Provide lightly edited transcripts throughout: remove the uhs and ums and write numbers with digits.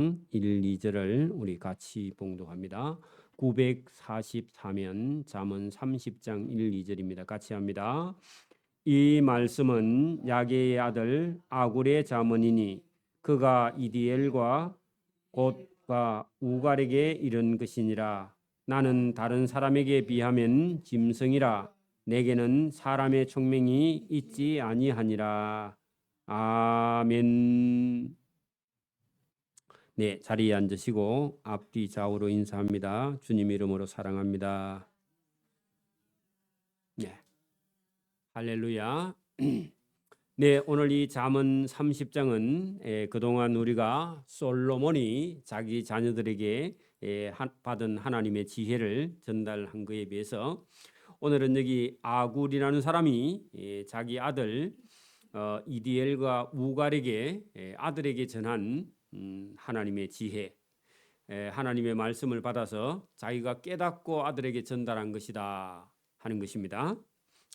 1, 2절을 우리 같이 봉독합니다. 944면 잠언 30장 1, 2절입니다. 같이 합니다. 이 말씀은 야게의 아들 아굴의 잠언이니 그가 이디엘과 곧과 우갈에게 이른 것이니라. 나는 다른 사람에게 비하면 짐승이라. 내게는 사람의 총명이 있지 아니하니라. 아멘. 네, 자리에 앉으시고 앞뒤 좌우로 인사합니다. 주님 이름으로 사랑합니다. 네, 할렐루야. 네, 오늘 이 잠언 30장은 그동안 우리가 솔로몬이 자기 자녀들에게 받은 하나님의 지혜를 전달한 것에 비해서 오늘은 여기 아굴이라는 사람이 자기 아들 이디엘과 우갈에게 아들에게 전한 하나님의 지혜, 하나님의 말씀을 받아서 자기가 깨닫고 아들에게 전달한 것이다 하는 것입니다.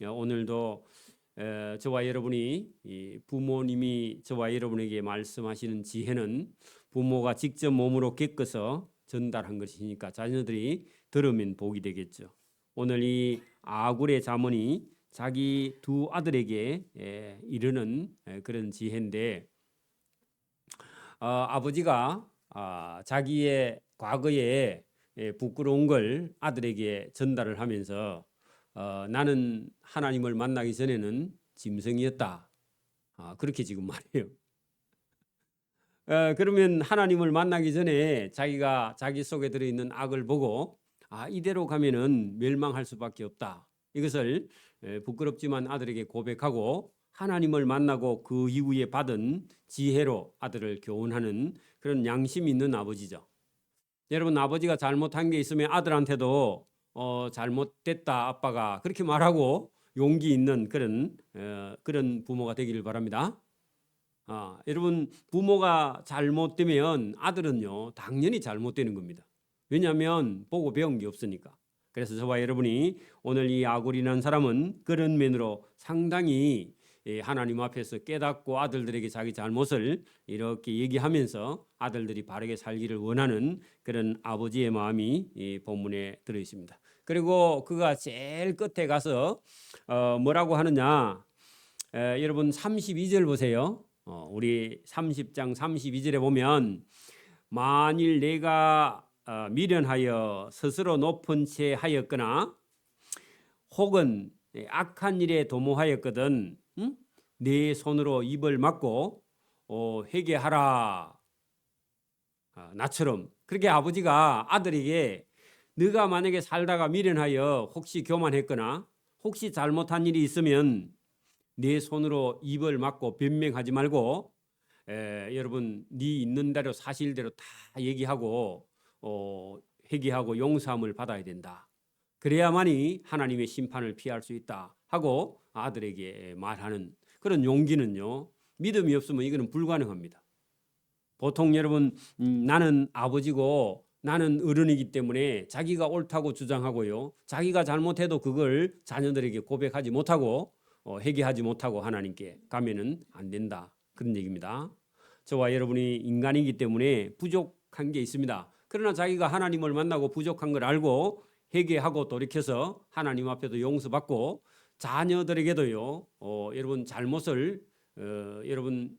오늘도 저와 여러분이 부모님이 저와 여러분에게 말씀하시는 지혜는 부모가 직접 몸으로 겪어서 전달한 것이니까 자녀들이 들으면 복이 되겠죠. 오늘 이 아굴의 잠언이 자기 두 아들에게 이르는 그런 지혜인데 아버지가 자기의 과거에 부끄러운 걸 아들에게 전달을 하면서 나는 하나님을 만나기 전에는 짐승이었다. 그렇게 지금 말해요. 그러면 하나님을 만나기 전에 자기가 자기 속에 들어있는 악을 보고 이대로 가면은 멸망할 수밖에 없다. 이것을 부끄럽지만 아들에게 고백하고 하나님을 만나고 그 이후에 받은 지혜로 아들을 교훈하는 그런 양심 있는 아버지죠. 여러분, 아버지가 잘못한 게 있으면 아들한테도 잘못됐다 아빠가 그렇게 말하고 용기 있는 그런 부모가 되기를 바랍니다. 여러분, 부모가 잘못되면 아들은요 당연히 잘못되는 겁니다. 왜냐하면 보고 배운 게 없으니까. 그래서 저와 여러분이 오늘 이 아굴이라는 사람은 그런 면으로 상당히 하나님 앞에서 깨닫고 아들들에게 자기 잘못을 이렇게 얘기하면서 아들들이 바르게 살기를 원하는 그런 아버지의 마음이 이 본문에 들어 있습니다. 그리고 그가 제일 끝에 가서 뭐라고 하느냐, 여러분 32절 보세요. 우리 30장 32절에 보면 만일 내가 미련하여 스스로 높은 채 하였거나 혹은 악한 일에 도모하였거든 네 손으로 입을 막고 회개하라. 나처럼 그렇게 아버지가 아들에게 네가 만약에 살다가 미련하여 혹시 교만했거나 혹시 잘못한 일이 있으면 네 손으로 입을 막고 변명하지 말고 여러분 네 있는 대로 사실대로 다 얘기하고 회개하고 용서함을 받아야 된다. 그래야만이 하나님의 심판을 피할 수 있다 하고 아들에게 말하는 그런 용기는요 믿음이 없으면 이거는 불가능합니다. 보통 여러분 나는 아버지고 나는 어른이기 때문에 자기가 옳다고 주장하고요 자기가 잘못해도 그걸 자녀들에게 고백하지 못하고 회개하지 못하고 하나님께 가면은 안 된다 그런 얘기입니다. 저와 여러분이 인간이기 때문에 부족한 게 있습니다. 그러나 자기가 하나님을 만나고 부족한 걸 알고 회개하고 돌이켜서 하나님 앞에도 용서받고 자녀들에게도요 여러분 잘못을 여러분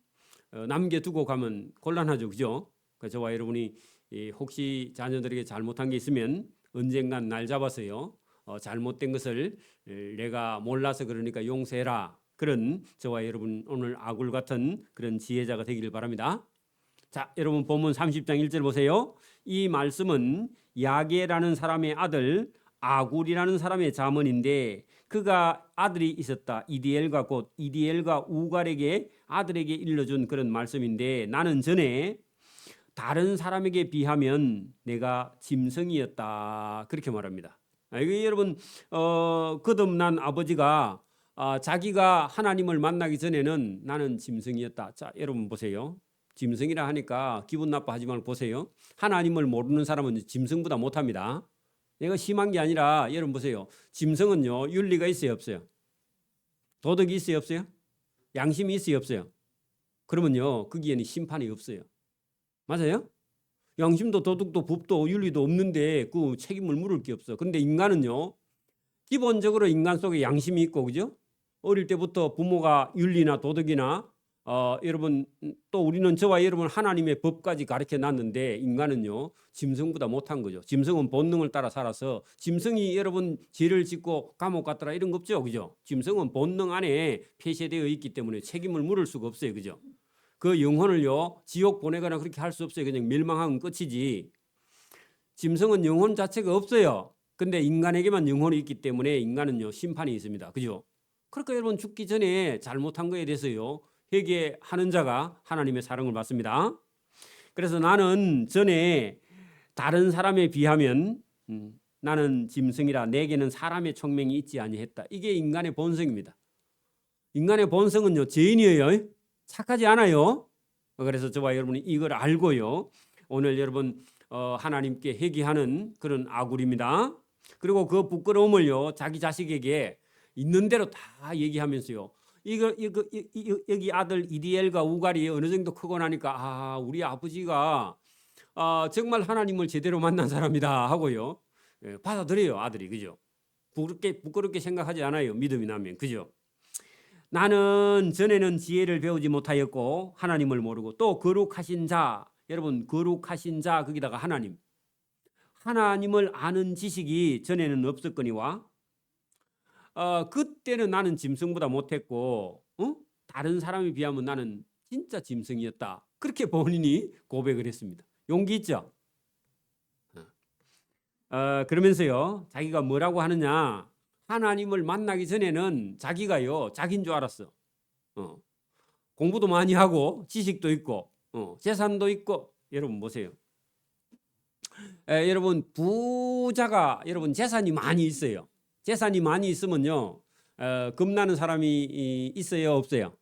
남겨두고 가면 곤란하죠, 그죠? 저와 여러분이 혹시 자녀들에게 잘못한 게 있으면 언젠간 날 잡아서요 잘못된 것을 내가 몰라서 그러니까 용서해라. 그런 저와 여러분 오늘 아굴 같은 그런 지혜자가 되기를 바랍니다. 자, 여러분 본문 30장 1절 보세요. 이 말씀은 야게라는 사람의 아들 아굴이라는 사람의 잠언인데 그가 아들이 있었다. 이디엘과 곧 이디엘과 우갈에게 아들에게 일러준 그런 말씀인데 나는 전에 다른 사람에게 비하면 내가 짐승이었다. 그렇게 말합니다. 이게 여러분 거듭난 아버지가 자기가 하나님을 만나기 전에는 나는 짐승이었다. 자, 여러분 보세요. 짐승이라 하니까 기분 나빠하지 말고 보세요. 하나님을 모르는 사람은 짐승보다 못합니다. 내가 심한 게 아니라 여러분 보세요. 짐승은요 윤리가 있어요 없어요? 도덕이 있어요 없어요? 양심이 있어요 없어요? 그러면요 거기에는 심판이 없어요. 맞아요? 양심도 도덕도 법도 윤리도 없는데 그 책임을 물을 게 없어. 근데 인간은요, 기본적으로 인간 속에 양심이 있고, 그죠? 어릴 때부터 부모가 윤리나 도덕이나 여러분 또 우리는 저와 여러분 하나님의 법까지 가르쳐 놨는데 인간은요 짐승보다 못한 거죠. 짐승은 본능을 따라 살아서 짐승이 여러분 죄를 짓고 감옥 갔더라 이런 거 없죠, 그죠? 짐승은 본능 안에 폐쇄되어 있기 때문에 책임을 물을 수가 없어요, 그죠? 그 영혼을요 지옥 보내거나 그렇게 할 수 없어요. 그냥 멸망하면 끝이지. 짐승은 영혼 자체가 없어요. 근데 인간에게만 영혼이 있기 때문에 인간은요 심판이 있습니다, 그죠? 그러니까 여러분 죽기 전에 잘못한 거에 대해서요 회개하는 자가 하나님의 사랑을 받습니다. 그래서 나는 전에 다른 사람에 비하면 나는 짐승이라 내게는 사람의 총명이 있지 아니했다. 이게 인간의 본성입니다. 인간의 본성은요 죄인이에요. 착하지 않아요. 그래서 저와 여러분이 이걸 알고요 오늘 여러분 하나님께 회개하는 그런 아굴입니다. 그리고 그 부끄러움을요 자기 자식에게 있는 대로 다 얘기하면서요. 이거 여기 아들 이디엘과 우갈이 어느 정도 크고 나니까 우리 아버지가 정말 하나님을 제대로 만난 사람이다 하고요. 받아들여요 아들이, 그죠? 부끄럽게 생각하지 않아요. 믿음이 나면, 그죠? 나는 전에는 지혜를 배우지 못하였고 하나님을 모르고 또 거룩하신 자, 여러분 거룩하신 자 거기다가 하나님을 아는 지식이 전에는 없었거니와 그때는 나는 짐승보다 못했고 다른 사람에 비하면 나는 진짜 짐승이었다. 그렇게 본인이 고백을 했습니다. 용기 있죠? 그러면서요 자기가 뭐라고 하느냐, 하나님을 만나기 전에는 자기가요 자기인 줄 알았어. 공부도 많이 하고 지식도 있고 재산도 있고. 여러분 보세요. 여러분 부자가 여러분 재산이 많이 있어요. 재산이 많이 있으면요 겁나는 사람이 있어요 없어요?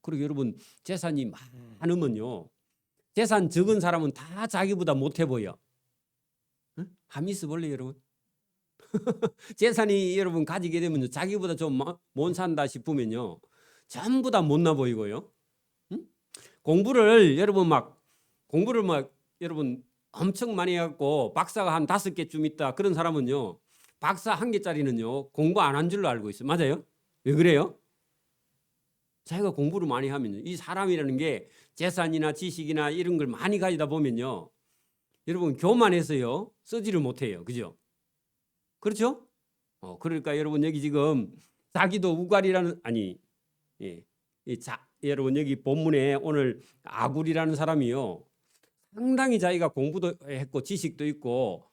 그리고 여러분 재산이 많으면요 재산 적은 사람은 다 자기보다 못해 보여. 함 있어 볼래 여러분? 재산이 여러분 가지게 되면 자기보다 좀 못 산다 싶으면요 전부 다 못나 보이고요. 공부를 여러분 엄청 많이 해갖고 박사가 한 5개쯤 있다 그런 사람은요 박사 1개짜리는요 공부 안 한 줄로 알고 있어요. 맞아요? 왜 그래요? 자기가 공부를 많이 하면요 이 사람이라는 게 재산이나 지식이나 이런 걸 많이 가지다 보면요 여러분 교만해서요 쓰지를 못해요, 그죠? 그렇죠? 그러니까 여러분 여기 지금 자기도 우갈이라는 여러분 여기 본문에 오늘 아굴이라는 사람이요 상당히 자기가 공부도 했고 지식도 있고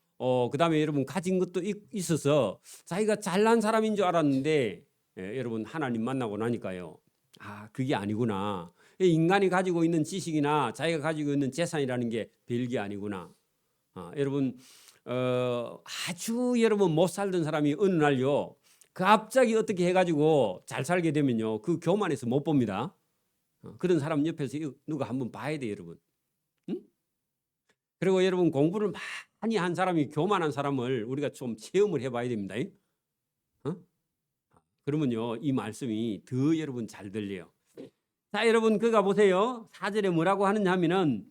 그다음에 여러분 가진 것도 있어서 자기가 잘난 사람인 줄 알았는데 여러분 하나님 만나고 나니까요 그게 아니구나. 인간이 가지고 있는 지식이나 자기가 가지고 있는 재산이라는 게 별게 아니구나. 여러분 아주 여러분 못 살던 사람이 어느 날요 갑자기 어떻게 해가지고 잘 살게 되면요 그 교만해서 못 봅니다. 그런 사람 옆에서 누가 한번 봐야 돼요 여러분. 그리고 여러분 공부를 많이 한 사람이 교만한 사람을 우리가 좀 체험을 해봐야 됩니다. 그러면요 이 말씀이 더 여러분 잘 들려요. 자 여러분 그가 보세요 4절에 뭐라고 하느냐 하면은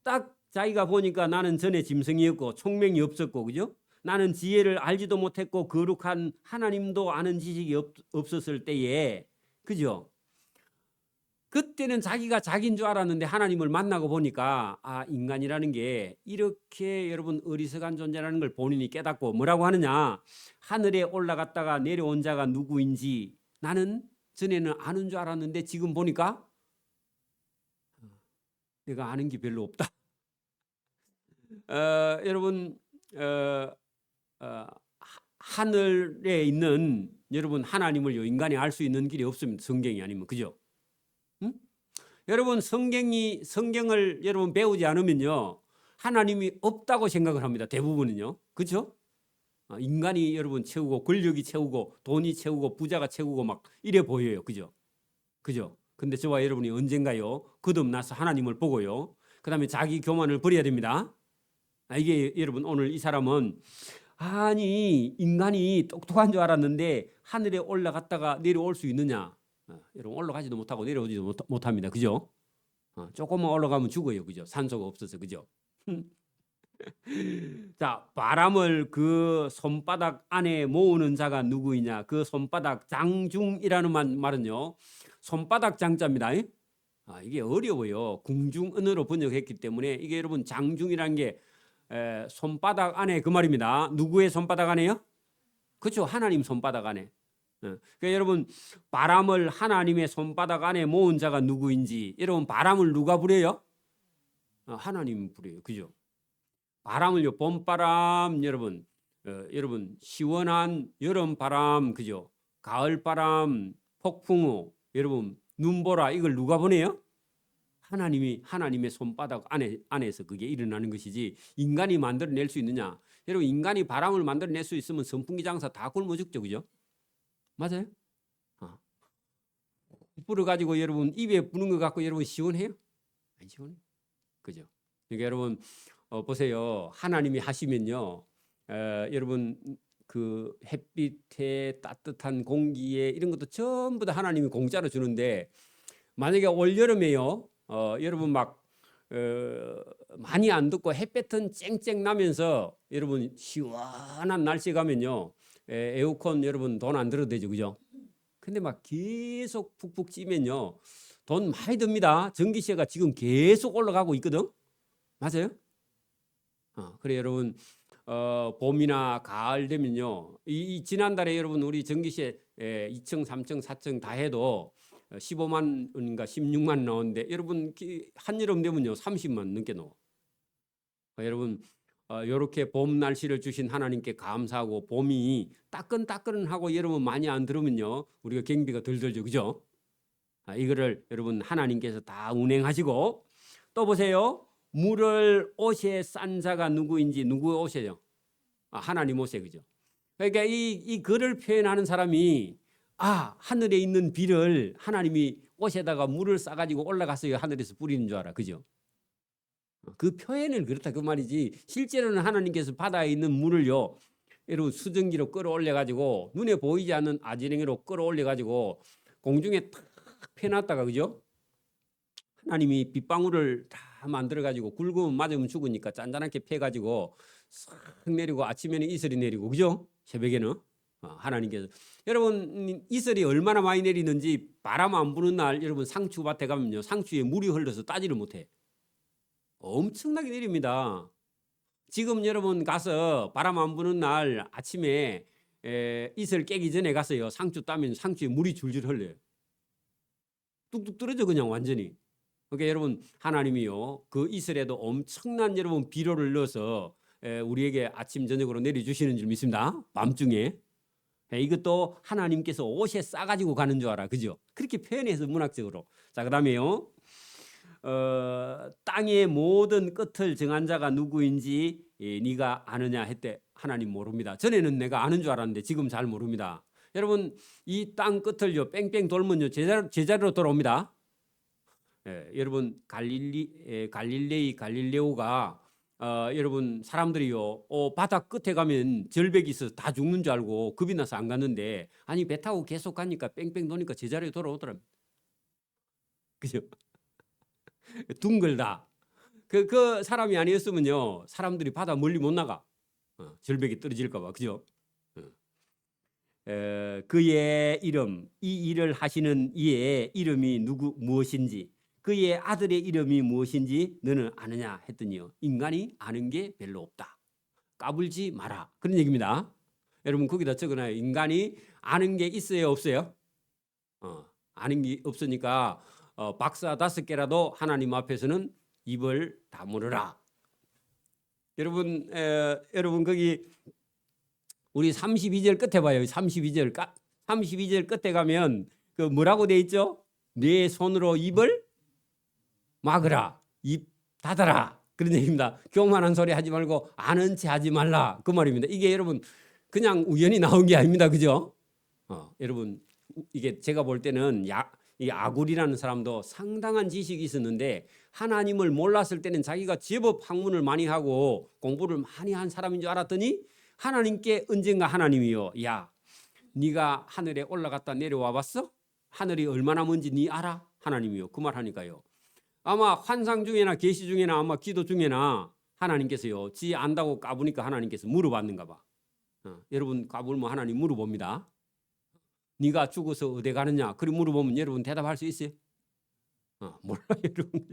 딱 자기가 보니까 나는 전에 짐승이었고 총명이 없었고, 그죠? 나는 지혜를 알지도 못했고 거룩한 하나님도 아는 지식이 없었을 때에, 그죠? 그때는 자기가 자기인 줄 알았는데 하나님을 만나고 보니까 인간이라는 게 이렇게 여러분 어리석은 존재라는 걸 본인이 깨닫고 뭐라고 하느냐, 하늘에 올라갔다가 내려온 자가 누구인지 나는 전에는 아는 줄 알았는데 지금 보니까 내가 아는 게 별로 없다. 여러분 하늘에 있는 여러분 하나님을요 인간이 알 수 있는 길이 없습니다. 성경이 아니면, 그죠? 여러분 성경을 여러분 배우지 않으면요 하나님이 없다고 생각을 합니다. 대부분은요, 그렇죠? 인간이 여러분 채우고 권력이 채우고 돈이 채우고 부자가 채우고 막 이래 보여요, 그죠? 그죠? 근데 저와 여러분이 언젠가요 거듭나서 하나님을 보고요 그다음에 자기 교만을 버려야 됩니다. 이게 여러분 오늘 이 사람은 인간이 똑똑한 줄 알았는데 하늘에 올라갔다가 내려올 수 있느냐? 여러분 올라가지도 못하고 내려오지도 못합니다. 그죠? 조금만 올라가면 죽어요. 그죠? 산소가 없어서. 그죠? 자, 바람을 그 손바닥 안에 모으는 자가 누구이냐? 그 손바닥 장중이라는 말은요. 손바닥 장자입니다. 이게 어려워요. 궁중은으로 번역했기 때문에 이게 여러분 장중이라는 게 손바닥 안에 그 말입니다. 누구의 손바닥 안에요? 그렇죠. 하나님 손바닥 안에. 그러니까 여러분 바람을 하나님의 손바닥 안에 모은 자가 누구인지 여러분 바람을 누가 부려요? 하나님 부려요. 그죠? 바람을요 봄바람 여러분 시원한 여름바람 그죠? 가을바람 폭풍우 여러분 눈보라 이걸 누가 보내요? 하나님의 손바닥 안에서 그게 일어나는 것이지 인간이 만들어낼 수 있느냐? 여러분 인간이 바람을 만들어낼 수 있으면 선풍기 장사 다 굶어 죽죠. 그죠? 맞아요? 불어가지고 여러분 입에 부는 것 같고 여러분 시원해요? 안 시원해. 그죠? 그러니까 여러분 보세요. 하나님이 하시면요. 여러분 그 햇빛에 따뜻한 공기에 이런 것도 전부 다 하나님이 공짜로 주는데 만약에 올 여름에요. 여러분 막 많이 안 덥고 햇볕은 쨍쨍 나면서 여러분 시원한 날씨 가면요. 에어컨 여러분 돈 안 들어도 되죠. 그죠? 근데 막 계속 푹푹 찌면요. 돈 많이 듭니다. 전기세가 지금 계속 올라가고 있거든. 맞아요? 그래 여러분 봄이나 가을 되면요. 이 지난달에 여러분 우리 전기세 2층, 3층, 4층 다 해도 15만 원인가 16만 나오는데 여러분 한여름 되면요 30만 넘게 나와. 여러분 이렇게 봄 날씨를 주신 하나님께 감사하고 봄이 따끈따끈하고 여러분 많이 안 들으면요 우리가 경비가 덜 들죠. 그죠? 이거를 여러분 하나님께서 다 운행하시고 또 보세요. 물을 옷에 싼 자가 누구인지 누구 옷이에요? 하나님 옷에 그죠? 그러니까 이 글을 표현하는 사람이 하늘에 있는 비를 하나님이 옷에다가 물을 싸가지고 올라가서 하늘에서 뿌리는 줄 알아. 그죠? 그 표현을 그렇다 그 말이지 실제로는 하나님께서 바다에 있는 물을요 여러분 수증기로 끌어올려가지고 눈에 보이지 않는 아지랭이로 끌어올려가지고 공중에 탁 펴놨다가 그죠? 하나님이 빗방울을 다 만들어가지고 굵으면 맞으면 죽으니까 짠짠하게 펴가지고 싹 내리고 아침에는 이슬이 내리고 그죠? 새벽에는 하나님께서 여러분 이슬이 얼마나 많이 내리는지 바람 안 부는 날 여러분 상추밭에 가면요 상추에 물이 흘러서 따지를 못해. 엄청나게 내립니다. 지금 여러분 가서 바람 안 부는 날 아침에 이슬 깨기 전에 가서요 상추 따면 상추에 물이 줄줄 흘려요. 뚝뚝 떨어져 그냥 완전히. 그러니까 여러분 하나님이요 그 이슬에도 엄청난 여러분 비료를 넣어서 우리에게 아침 저녁으로 내려주시는 줄 믿습니다. 밤중에. 이것도 하나님께서 옷에 싸가지고 가는 줄 알아. 그죠? 그렇게 표현해서 문학적으로. 자 그다음에요. 땅의 모든 끝을 정한 자가 누구인지 네가 아느냐 했대. 하나님 모릅니다. 전에는 내가 아는 줄 알았는데 지금 잘 모릅니다. 여러분 이 땅 끝을요 뺑뺑 돌면요 제자리로 돌아옵니다. 여러분 갈릴레오가 여러분 사람들이요 바다 끝에 가면 절벽이 있어서 다 죽는 줄 알고 겁이 나서 안 갔는데 아니 배 타고 계속 가니까 뺑뺑 도니까 제자리에 돌아오더랍니다. 그죠? 둥글다. 그 사람이 아니었으면요 사람들이 바다 멀리 못 나가. 절벽이 떨어질까 봐. 그죠? 그의 이름 이 일을 하시는 이의 이름이 무엇인지 그의 아들의 이름이 무엇인지 너는 아느냐 했더니요 인간이 아는 게 별로 없다. 까불지 마라. 그런 얘기입니다. 여러분 거기다 적어놔요. 인간이 아는 게 있어요 없어요? 아는 게 없으니까 박사 5개라도 하나님 앞에서는 입을 다물어라. 여러분 거기 우리 32절 끝에 봐요. 32절 끝에 가면 그 뭐라고 돼 있죠? 내 손으로 입을 막으라. 입 닫아라. 그런 얘기입니다. 교만한 소리 하지 말고 아는 체 하지 말라. 그 말입니다. 이게 여러분 그냥 우연히 나온 게 아닙니다. 그죠? 여러분 이게 제가 볼 때는 이 아굴이라는 사람도 상당한 지식이 있었는데 하나님을 몰랐을 때는 자기가 제법 학문을 많이 하고 공부를 많이 한 사람인 줄 알았더니 하나님께 언젠가 하나님이요. 야, 네가 하늘에 올라갔다 내려와 봤어? 하늘이 얼마나 먼지 네 알아? 하나님이요. 그 말 하니까요. 아마 환상 중에나 계시 중에나 아마 기도 중에나 하나님께서요, 지 안다고 까부니까 하나님께서 물어봤는가 봐. 여러분 까불면 하나님 물어봅니다. 네가 죽어서 어디 가느냐? 그리 물어보면 여러분 대답할 수 있어요? 몰라요, 여러분.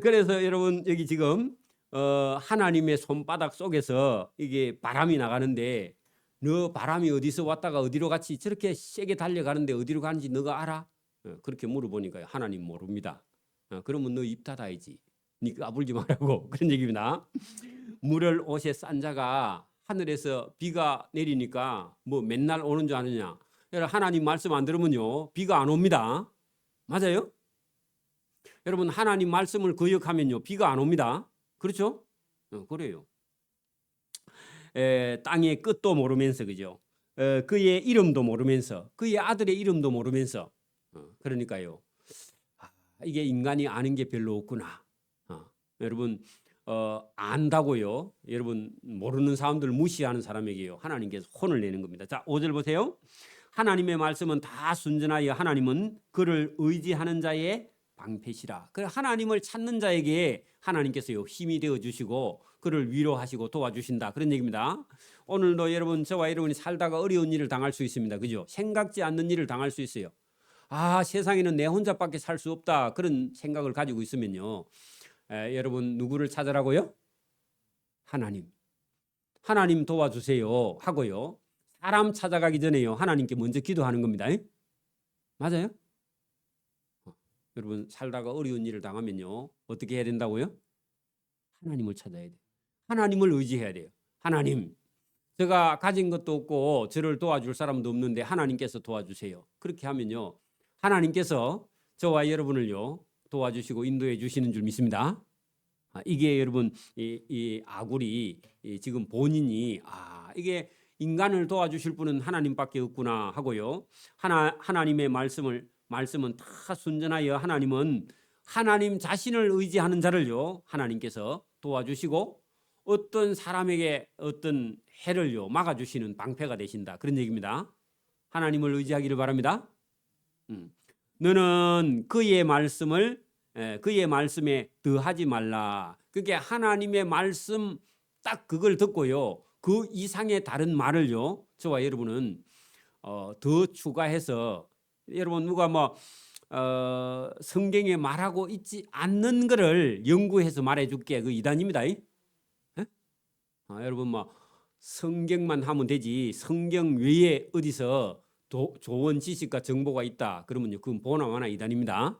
그래서 여러분 여기 지금 하나님의 손바닥 속에서 이게 바람이 나가는데 너 바람이 어디서 왔다가 어디로 같이 저렇게 세게 달려가는데 어디로 가는지 너가 알아? 그렇게 물어보니까요. 하나님 모릅니다. 그러면 너 입 닫아야지. 네 까불지 말라고 그런 얘기입니다. 물을 옷에 싼 자가 하늘에서 비가 내리니까 뭐 맨날 오는 줄 아느냐. 하나님 말씀 안 들으면요 비가 안 옵니다. 맞아요? 여러분 하나님 말씀을 거역하면요 비가 안 옵니다. 그렇죠? 그래요. 땅의 끝도 모르면서 그죠? 그의 이름도 모르면서 그의 아들의 이름도 모르면서 그러니까요. 이게 인간이 아는 게 별로 없구나. 여러분 안다고요. 여러분 모르는 사람들 무시하는 사람에게요. 하나님께서 혼을 내는 겁니다. 자, 5절 보세요. 하나님의 말씀은 다 순전하여 하나님은 그를 의지하는 자의 방패시라. 그 하나님을 찾는 자에게 하나님께서요 힘이 되어 주시고 그를 위로하시고 도와주신다. 그런 얘기입니다. 오늘도 여러분 저와 여러분이 살다가 어려운 일을 당할 수 있습니다. 그죠? 생각지 않는 일을 당할 수 있어요. 세상에는 내 혼자밖에 살 수 없다. 그런 생각을 가지고 있으면요. 여러분 누구를 찾으라고요? 하나님. 하나님 도와주세요 하고요. 사람 찾아가기 전에요. 하나님께 먼저 기도하는 겁니다. 맞아요? 여러분 살다가 어려운 일을 당하면요. 어떻게 해야 된다고요? 하나님을 찾아야 돼요. 하나님을 의지해야 돼요. 하나님, 제가 가진 것도 없고 저를 도와줄 사람도 없는데 하나님께서 도와주세요. 그렇게 하면요. 하나님께서 저와 여러분을요. 도와주시고 인도해 주시는 줄 믿습니다. 이게 여러분 이 아굴이 지금 본인이 이게 인간을 도와주실 분은 하나님밖에 없구나 하고요. 하나님의 말씀은 다 순전하여 하나님은 하나님 자신을 의지하는 자를요. 하나님께서 도와주시고 어떤 사람에게 어떤 해를요 막아주시는 방패가 되신다. 그런 얘기입니다. 하나님을 의지하기를 바랍니다. 너는 그의 말씀에 더하지 말라. 그게 하나님의 말씀 딱 그걸 듣고요. 그 이상의 다른 말을요. 저와 여러분은 더 추가해서 여러분 누가 성경에 말하고 있지 않는 것을 연구해서 말해줄게. 그 이단입니다. 여러분 성경만 하면 되지 성경 외에 어디서 좋은 지식과 정보가 있다. 그러면요. 그건 보나마나 이단입니다.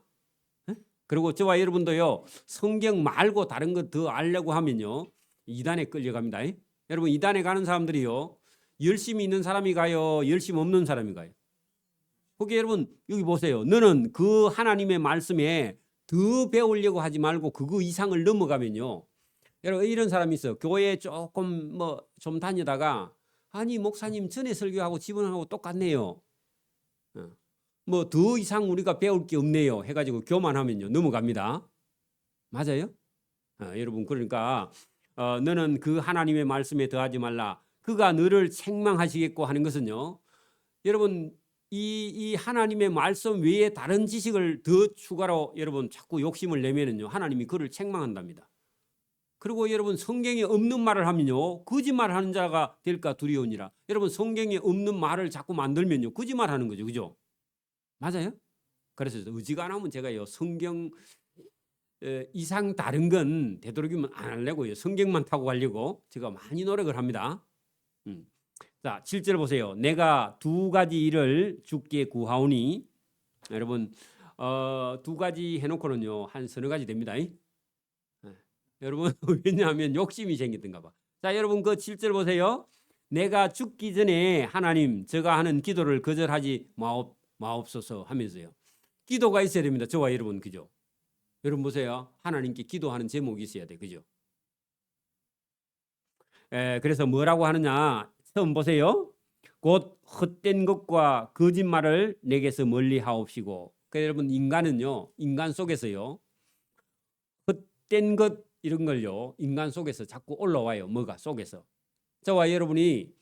그리고 저와 여러분도요. 성경 말고 다른 것 더 알려고 하면요. 이단에 끌려갑니다. 여러분 이단에 가는 사람들이요. 열심히 있는 사람이 가요. 열심히 없는 사람이 가요. 거기 여러분 여기 보세요. 너는 그 하나님의 말씀에 더 배우려고 하지 말고 그거 이상을 넘어가면요. 여러분 이런 사람이 있어. 교회에 조금 좀 다니다가 아니 목사님 전에 설교하고 지분하고 똑같네요. 더 이상 우리가 배울 게 없네요. 해가지고 교만하면요 넘어갑니다. 맞아요? 여러분 그러니까 너는 그 하나님의 말씀에 더하지 말라. 그가 너를 책망하시겠고 하는 것은요. 여러분 이 하나님의 말씀 외에 다른 지식을 더 추가로 여러분 자꾸 욕심을 내면은요 하나님이 그를 책망한답니다. 그리고 여러분 성경에 없는 말을 하면요 거짓말하는 자가 될까 두려우니라. 여러분 성경에 없는 말을 자꾸 만들면요 거짓말하는 거죠, 그죠? 맞아요? 그래서 어지간하면 제가요 성경 이상 다른 건 되도록이면 안 하려고요. 성경만 타고 가려고 제가 많이 노력을 합니다. 자, 7절 보세요. 내가 두 가지 일을 주께 구하오니 여러분 두 가지 해놓고는요 한 서너 가지 됩니다. 여러분 왜냐하면 욕심이 생기던가 봐. 자, 여러분 그 7절 보세요. 내가 죽기 전에 하나님 제가 하는 기도를 거절하지 마옵소서 하면서요. 기도가 있어야 됩니다. 저와 여러분 그죠? 여러분 보세요. 하나님께 기도하는 제목이 있어야 돼. 그죠? 그래서 뭐라고 하느냐? 처음 보세요. 곧 헛된 것과 거짓말을 내게서 멀리 하옵시고. 그러니까 여러분 인간은요. 인간 속에서요. 헛된 것 이런 걸요. 인간 속에서 자꾸 올라와요. 뭐가 속에서. 저와 여러분이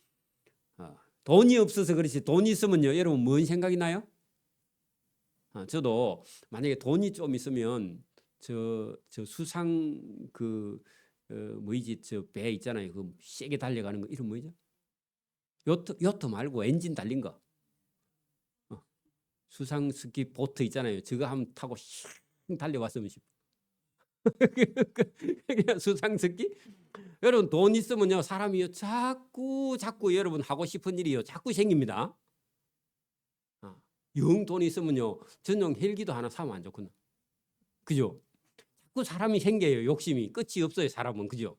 돈이 없어서 그렇지 돈 있으면요. 여러분 뭔 생각이 나요? 저도 만약에 돈이 좀 있으면 저 수상 뭐이지 저 배 있잖아요. 그 세게 달려가는 거 이름 뭐죠? 요트 말고 엔진 달린 거. 수상 스키 보트 있잖아요. 저거 한번 타고 슉 달려왔으면 싶어. 수상 스키? 여러분 돈 있으면요 사람이요 자꾸 여러분 하고 싶은 일이요 자꾸 생깁니다. 영 돈 있으면요 전용 헬기도 하나 사면 안 좋구나. 그죠? 자꾸 사람이 생겨요. 욕심이 끝이 없어요. 사람은 그죠?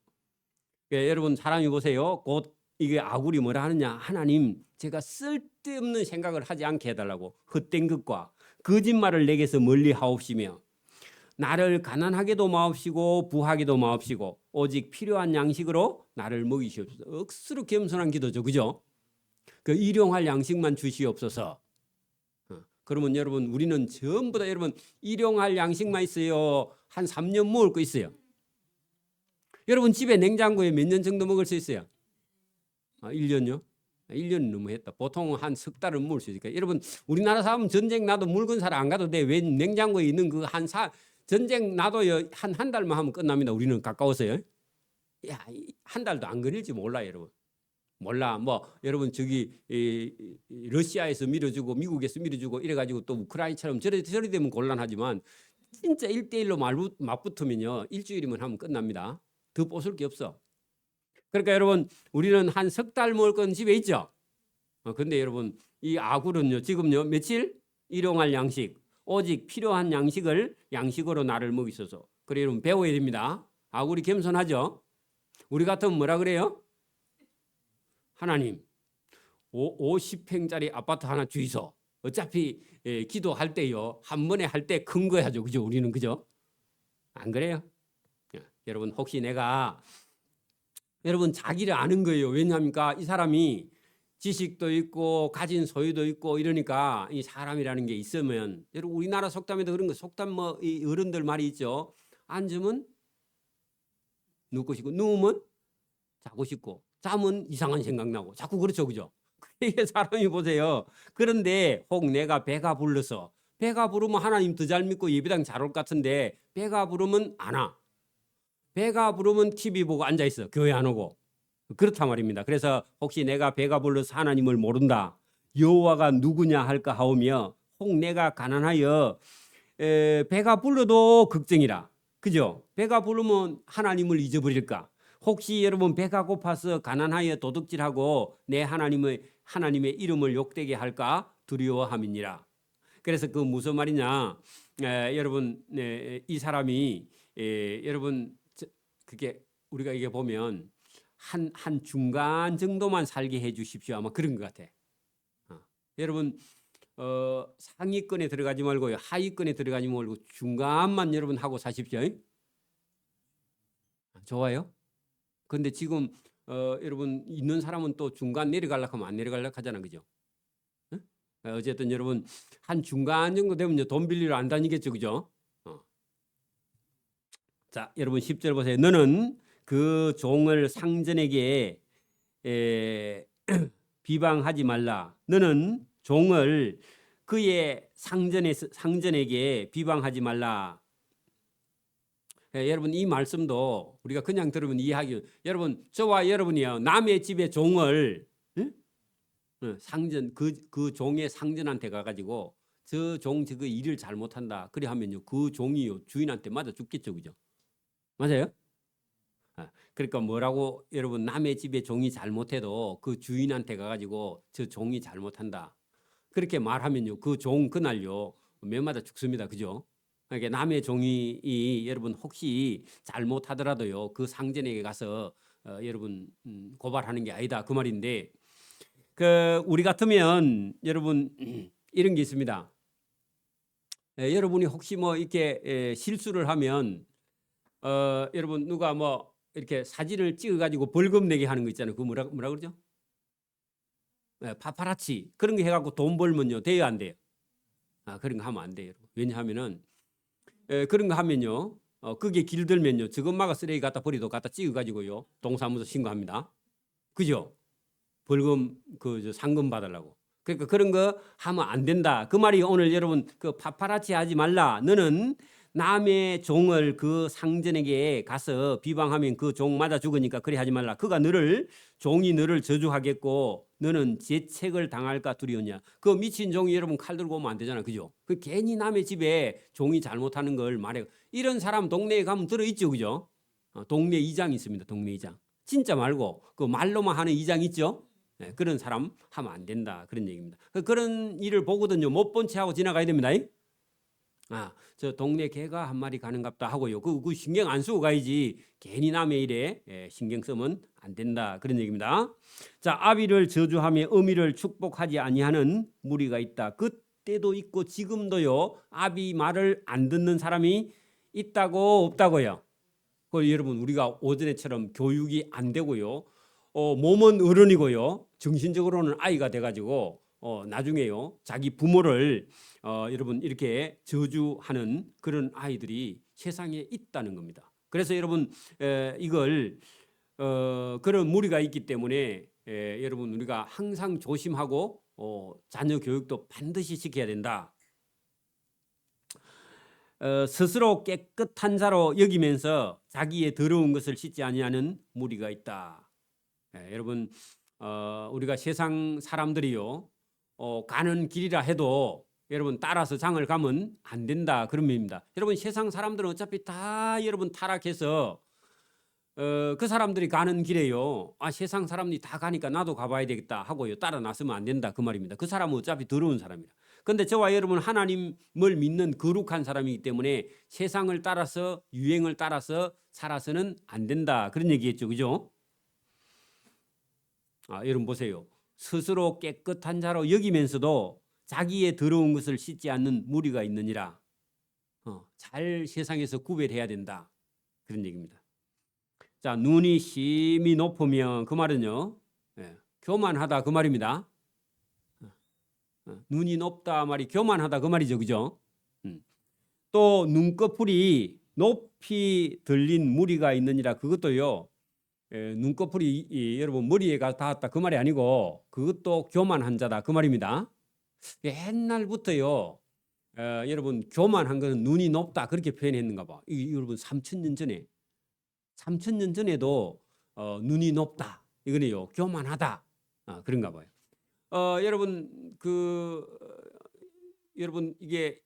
그러니까 여러분 사람이 보세요. 곧 이게 아굴이 뭐라 하느냐. 하나님 제가 쓸데없는 생각을 하지 않게 해달라고. 헛된 것과 거짓말을 내게서 멀리 하옵시며 나를 가난하게도 마옵시고 부하게도 마옵시고 오직 필요한 양식으로 나를 먹이시옵소서. 억수로 겸손한 기도죠. 그죠? 그 일용할 양식만 주시옵소서. 그러면 여러분 우리는 전부 다 여러분 일용할 양식만 있어요. 한 3년 먹을 거 있어요. 여러분 집에 냉장고에 몇 년 정도 먹을 수 있어요? 1년요? 1년 너무했다. 보통 한 석 달은 먹을 수 있으니까. 여러분 우리나라 사람 전쟁 나도 물건 사러 안 가도 돼. 왜 냉장고에 있는 그 전쟁 나도요 한 달만 하면 끝납니다. 우리는 가까워서요. 야, 한 달도 안 걸릴지 몰라 여러분. 몰라 뭐 여러분 저기 러시아에서 밀어주고 미국에서 밀어주고 이래가지고 또 우크라이나처럼 저래 되면 곤란하지만 진짜 1대1로 맞붙으면요 일주일이면 하면 끝납니다. 더 뽀술 게 없어. 그러니까 여러분 우리는 한 석 달 먹을 건 집에 있죠. 근데 여러분 이 아굴은요 지금요 며칠 일용할 양식 오직 필요한 양식으로 나를 먹이소서. 그래 여러분 배워야 됩니다. 아굴이 겸손하죠. 우리 같으면 뭐라 그래요? 하나님 50평짜리 아파트 하나 주이소. 어차피 기도할 때요 한 번에 할 때 큰 거 하죠. 그죠? 우리는 그죠? 안 그래요? 여러분 혹시 내가 여러분 자기를 아는 거예요. 왜냐합니까? 이 사람이 지식도 있고 가진 소유도 있고 이러니까 이 사람이라는 게 있으면 여러분 우리나라 속담에도 그런 거 속담 뭐 이 어른들 말이 있죠. 앉으면 눕고 싶고 누우면 자고 싶고 잠은 이상한 생각 나고 자꾸 그렇죠. 그죠? 이게 사람이 보세요. 그런데 혹 내가 배가 불러서 배가 부르면 하나님 더 잘 믿고 예배당 잘 올 것 같은데 배가 부르면 안 와. 배가 부르면 TV 보고 앉아 있어. 교회 안 오고. 그렇단 말입니다. 그래서 혹시 내가 배가 불러서 하나님을 모른다. 여호와가 누구냐 할까 하오며 혹 내가 가난하여 배가 불러도 걱정이라. 그죠? 배가 부르면 하나님을 잊어버릴까? 혹시 여러분 배가 고파서 가난하여 도둑질하고 내 하나님의 이름을 욕되게 할까 두려워함이니라. 그래서 그 무슨 말이냐? 여러분 이 사람이 여러분 그게 우리가 이게 보면 한 중간 정도만 살게 해 주십시오. 아마 그런 것 같아. 여러분 상위권에 들어가지 말고요. 하위권에 들어가지 말고 중간만 여러분 하고 사십시오. 좋아요? 근데 지금 여러분 있는 사람은 또 중간 내려가려고 하면 안 내려가려고 하잖아. 그죠? 어쨌든 여러분 한 중간 정도 되면 돈 빌리러 안 다니겠죠. 그죠? 자, 여러분 10절 보세요. 너는 그 종을 상전에게 비방하지 말라. 너는 종을 그의 상전에게 비방하지 말라. 여러분 이 말씀도 우리가 그냥 들으면 이해하기 여러분 저와 여러분이요 남의 집에 종을 상전 그 종의 상전한테 가가지고 저 종 저거 일을 잘못한다 그래 하면요 그 종이요 주인한테 맞아 죽겠죠. 그죠? 맞아요? 그러니까 뭐라고 여러분 남의 집에 종이 잘못해도 그 주인한테 가가지고 저 종이 잘못한다 그렇게 말하면요 그 종 그날요 매마다 죽습니다. 그죠? 그러니까 남의 종이 여러분 혹시 잘못하더라도요 그 상전에게 가서 여러분 고발하는 게 아니다 그 말인데 그 우리 같으면 여러분 이런 게 있습니다. 여러분이 혹시 뭐 이렇게 실수를 하면 여러분 누가 뭐 이렇게 사진을 찍어가지고 벌금 내게 하는 거 있잖아요. 그 뭐라 그러죠? 파파라치 그런 거 해갖고 돈 벌면요 돼요 안 돼요? 그런 거 하면 안 돼요. 왜냐하면은 그런 거 하면요 그게 길들면요 저것마가 쓰레기 갖다 버리도 갖다 찍어가지고요 동사무소 신고합니다. 그죠? 벌금 상금 받으려고. 그러니까 그런 거 하면 안 된다. 그 말이 오늘 여러분 그 파파라치 하지 말라. 너는 남의 종을 그 상전에게 가서 비방하면 그 종 맞아 죽으니까 그래 하지 말라. 그가 종이 너를 저주하겠고 너는 재책을 당할까 두려우냐. 그 미친 종이 여러분 칼 들고 오면 안 되잖아. 그죠? 그 괜히 남의 집에 종이 잘못하는 걸 말해. 이런 사람 동네에 가면 들어있죠. 그죠? 동네 이장 있습니다. 동네 이장. 진짜 말고 그 말로만 하는 이장 있죠. 네, 그런 사람 하면 안 된다. 그런 얘기입니다. 그런 일을 보거든요. 못 본 채 하고 지나가야 됩니다. 저 동네 개가 한 마리 가는갑다 하고요. 그 신경 안 쓰고 가야지. 괜히 남의 일에 신경 쓰면 안 된다. 그런 얘기입니다. 자, 아비를 저주하며 어미를 축복하지 아니하는 무리가 있다. 그때도 있고 지금도요. 아비 말을 안 듣는 사람이 있다고 없다고요. 여러분 우리가 오전에처럼 교육이 안 되고요. 몸은 어른이고요. 정신적으로는 아이가 돼가지고 나중에요. 자기 부모를 여러분 이렇게 저주하는 그런 아이들이 세상에 있다는 겁니다. 그래서 여러분 이걸 그런 무리가 있기 때문에 여러분 우리가 항상 조심하고 자녀 교육도 반드시 시켜야 된다. 스스로 깨끗한 자로 여기면서 자기의 더러운 것을 씻지 아니하는 무리가 있다. 여러분 우리가 세상 사람들이요 가는 길이라 해도 여러분 따라서 장을 가면 안 된다 그런 의미입니다. 여러분 세상 사람들은 어차피 다 여러분 타락해서 그 사람들이 가는 길에요. 세상 사람들이 다 가니까 나도 가봐야 되겠다 하고요 따라 나서면 안 된다 그 말입니다. 그 사람은 어차피 더러운 사람이라. 그런데 저와 여러분 하나님을 믿는 거룩한 사람이기 때문에 세상을 따라서 유행을 따라서 살아서는 안 된다 그런 얘기했죠. 그죠? 여러분 보세요. 스스로 깨끗한 자로 여기면서도 자기의 더러운 것을 씻지 않는 무리가 있느니라. 잘 세상에서 구별해야 된다. 그런 얘기입니다. 자, 눈이 심히 높으면 그 말은요. 교만하다 그 말입니다. 눈이 높다 말이 교만하다 그 말이죠. 그죠? 또 눈꺼풀이 높이 들린 무리가 있느니라. 그것도요. 눈꺼풀이 여러분 머리에 닿았다 그 말이 아니고 그것도 교만한 자다 그 말입니다. 옛날부터요. 여러분 교만한 것은 눈이 높다 그렇게 표현했는가 봐. 여러분 3000년 전에도 눈이 높다 이거는요 교만하다 그런가 봐요. 여러분 여러분 이게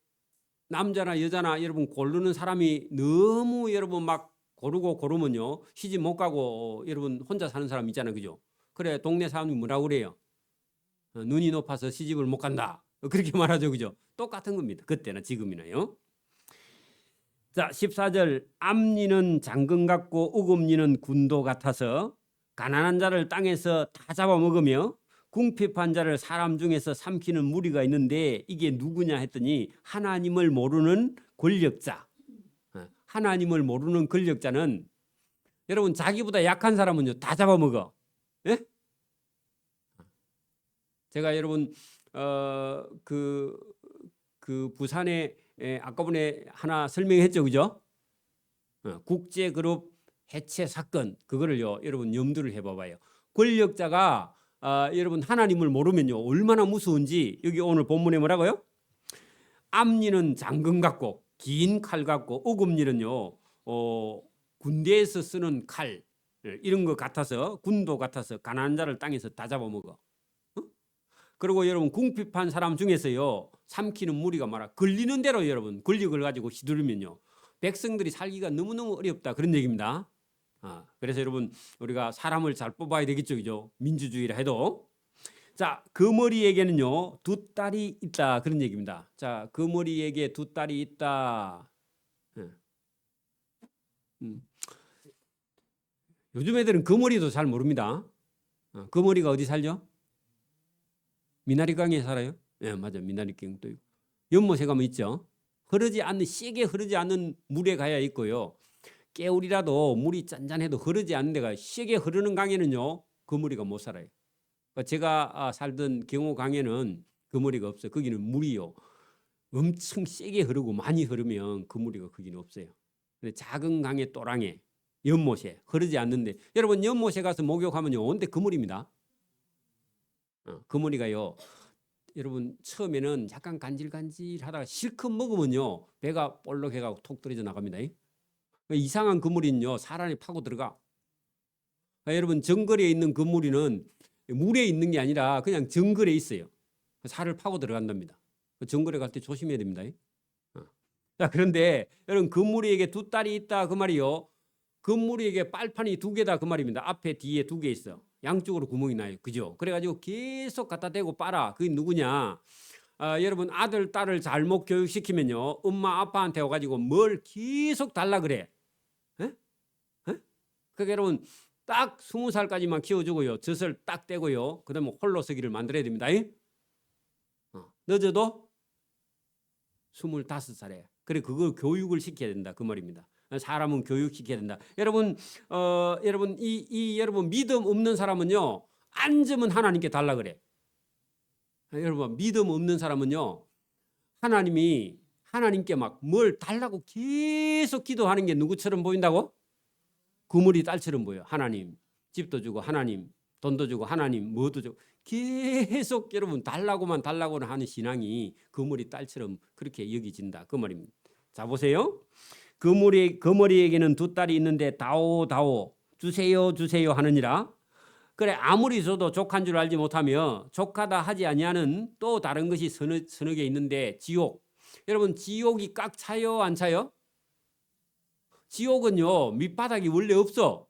남자나 여자나 여러분 고르는 사람이 너무 여러분 막 고르면요 시집 못 가고 여러분 혼자 사는 사람 있잖아요. 그죠? 그래 동네 사람이 뭐라고 그래요? 눈이 높아서 시집을 못 간다 그렇게 말하죠. 그죠? 똑같은 겁니다. 그때나 지금이나요. 자 14절 암니는 장금 같고 우금니는 군도 같아서 가난한 자를 땅에서 다 잡아먹으며 궁핍한 자를 사람 중에서 삼키는 무리가 있는데 이게 누구냐 했더니 하나님을 모르는 권력자. 하나님을 모르는 권력자는 여러분 자기보다 약한 사람은요 다 잡아먹어. 예? 제가 여러분 그 부산에 아까 전에 하나 설명했죠. 그죠? 국제그룹 해체 사건 그거를요 여러분 염두를 해봐봐요. 권력자가 여러분 하나님을 모르면요 얼마나 무서운지 여기 오늘 본문에 뭐라고요? 암니는 장금 같고 긴 칼 같고 우금니는요 군대에서 쓰는 칼 이런 것 같아서 군도 같아서 가난한 자를 땅에서 다 잡아먹어. 그리고 여러분 궁핍한 사람 중에서요 삼키는 무리가 많아. 걸리는 대로 여러분 권력을 가지고 휘두르면요 백성들이 살기가 너무너무 어렵다 그런 얘기입니다. 그래서 여러분 우리가 사람을 잘 뽑아야 되겠죠. 그죠? 민주주의라 해도. 자, 그 머리에게는요 두 딸이 있다 그런 얘기입니다. 자, 그 머리에게 두 딸이 있다. 요즘 애들은 그 머리도 잘 모릅니다. 그 머리가 어디 살죠? 미나리강에 살아요? 네, 맞아. 미나리강도 있고. 연못에 가면 있죠. 세게 흐르지 않는 물에 가야 있고요. 깨울이라도 물이 짠짠해도 흐르지 않는 데가 세게 흐르는 강에는요 그물이가 못 살아요. 그러니까 제가 살던 경호강에는 그물이가 없어요. 거기는 물이요 엄청 세게 흐르고 많이 흐르면 그물이가 거기는 없어요. 근데 작은 강에 또랑에 연못에 흐르지 않는데 여러분 연못에 가서 목욕하면요 온데 그물입니다. 그물이가요 여러분 처음에는 약간 간질간질하다가 실컷 먹으면요 배가 볼록해가고 톡 떨어져 나갑니다. 이상한 그물이는요 살 안에 파고 들어가. 여러분 정글에 있는 그물이는 물에 있는 게 아니라 그냥 정글에 있어요. 살을 파고 들어간답니다. 정글에 갈 때 조심해야 됩니다. 자, 그런데 여러분 그물이에게 두 딸이 있다 그 말이요. 그물이에게 빨판이 두 개다 그 말입니다. 앞에 뒤에 두 개 있어. 양쪽으로 구멍이 나요. 그죠? 그래가지고 계속 갖다 대고 빨아. 그게 누구냐? 여러분 아들 딸을 잘못 교육시키면요 엄마 아빠한테 와가지고 뭘 계속 달라 그래. 에? 에? 그러니까 여러분 딱 20살까지만 키워주고요 젖을 딱 떼고요 그다음에 홀로 서기를 만들어야 됩니다. 늦어도 25살에 그래 그걸 교육을 시켜야 된다 그 말입니다. 사람은 교육시켜야 된다. 여러분 여러분 여러분 믿음 없는 사람은요 앉으면 하나님께 달라 그래. 여러분 믿음 없는 사람은요 하나님께 막 뭘 달라고 계속 기도하는 게 누구처럼 보인다고? 그물이 딸처럼 보여. 하나님 집도 주고 하나님 돈도 주고 하나님 뭐도 주고 계속 여러분 달라고만 하는 신앙이 그물이 딸처럼 그렇게 여기진다 그 말입니다. 자 보세요. 그물이에게는 두 딸이 있는데 다오 주세요 하느니라. 그래 아무리 줘도 족한 줄 알지 못하며 족하다 하지 아니하는 또 다른 것이 서너 개 있는데 지옥. 여러분 지옥이 꽉 차요 안 차요? 지옥은요 밑바닥이 원래 없어.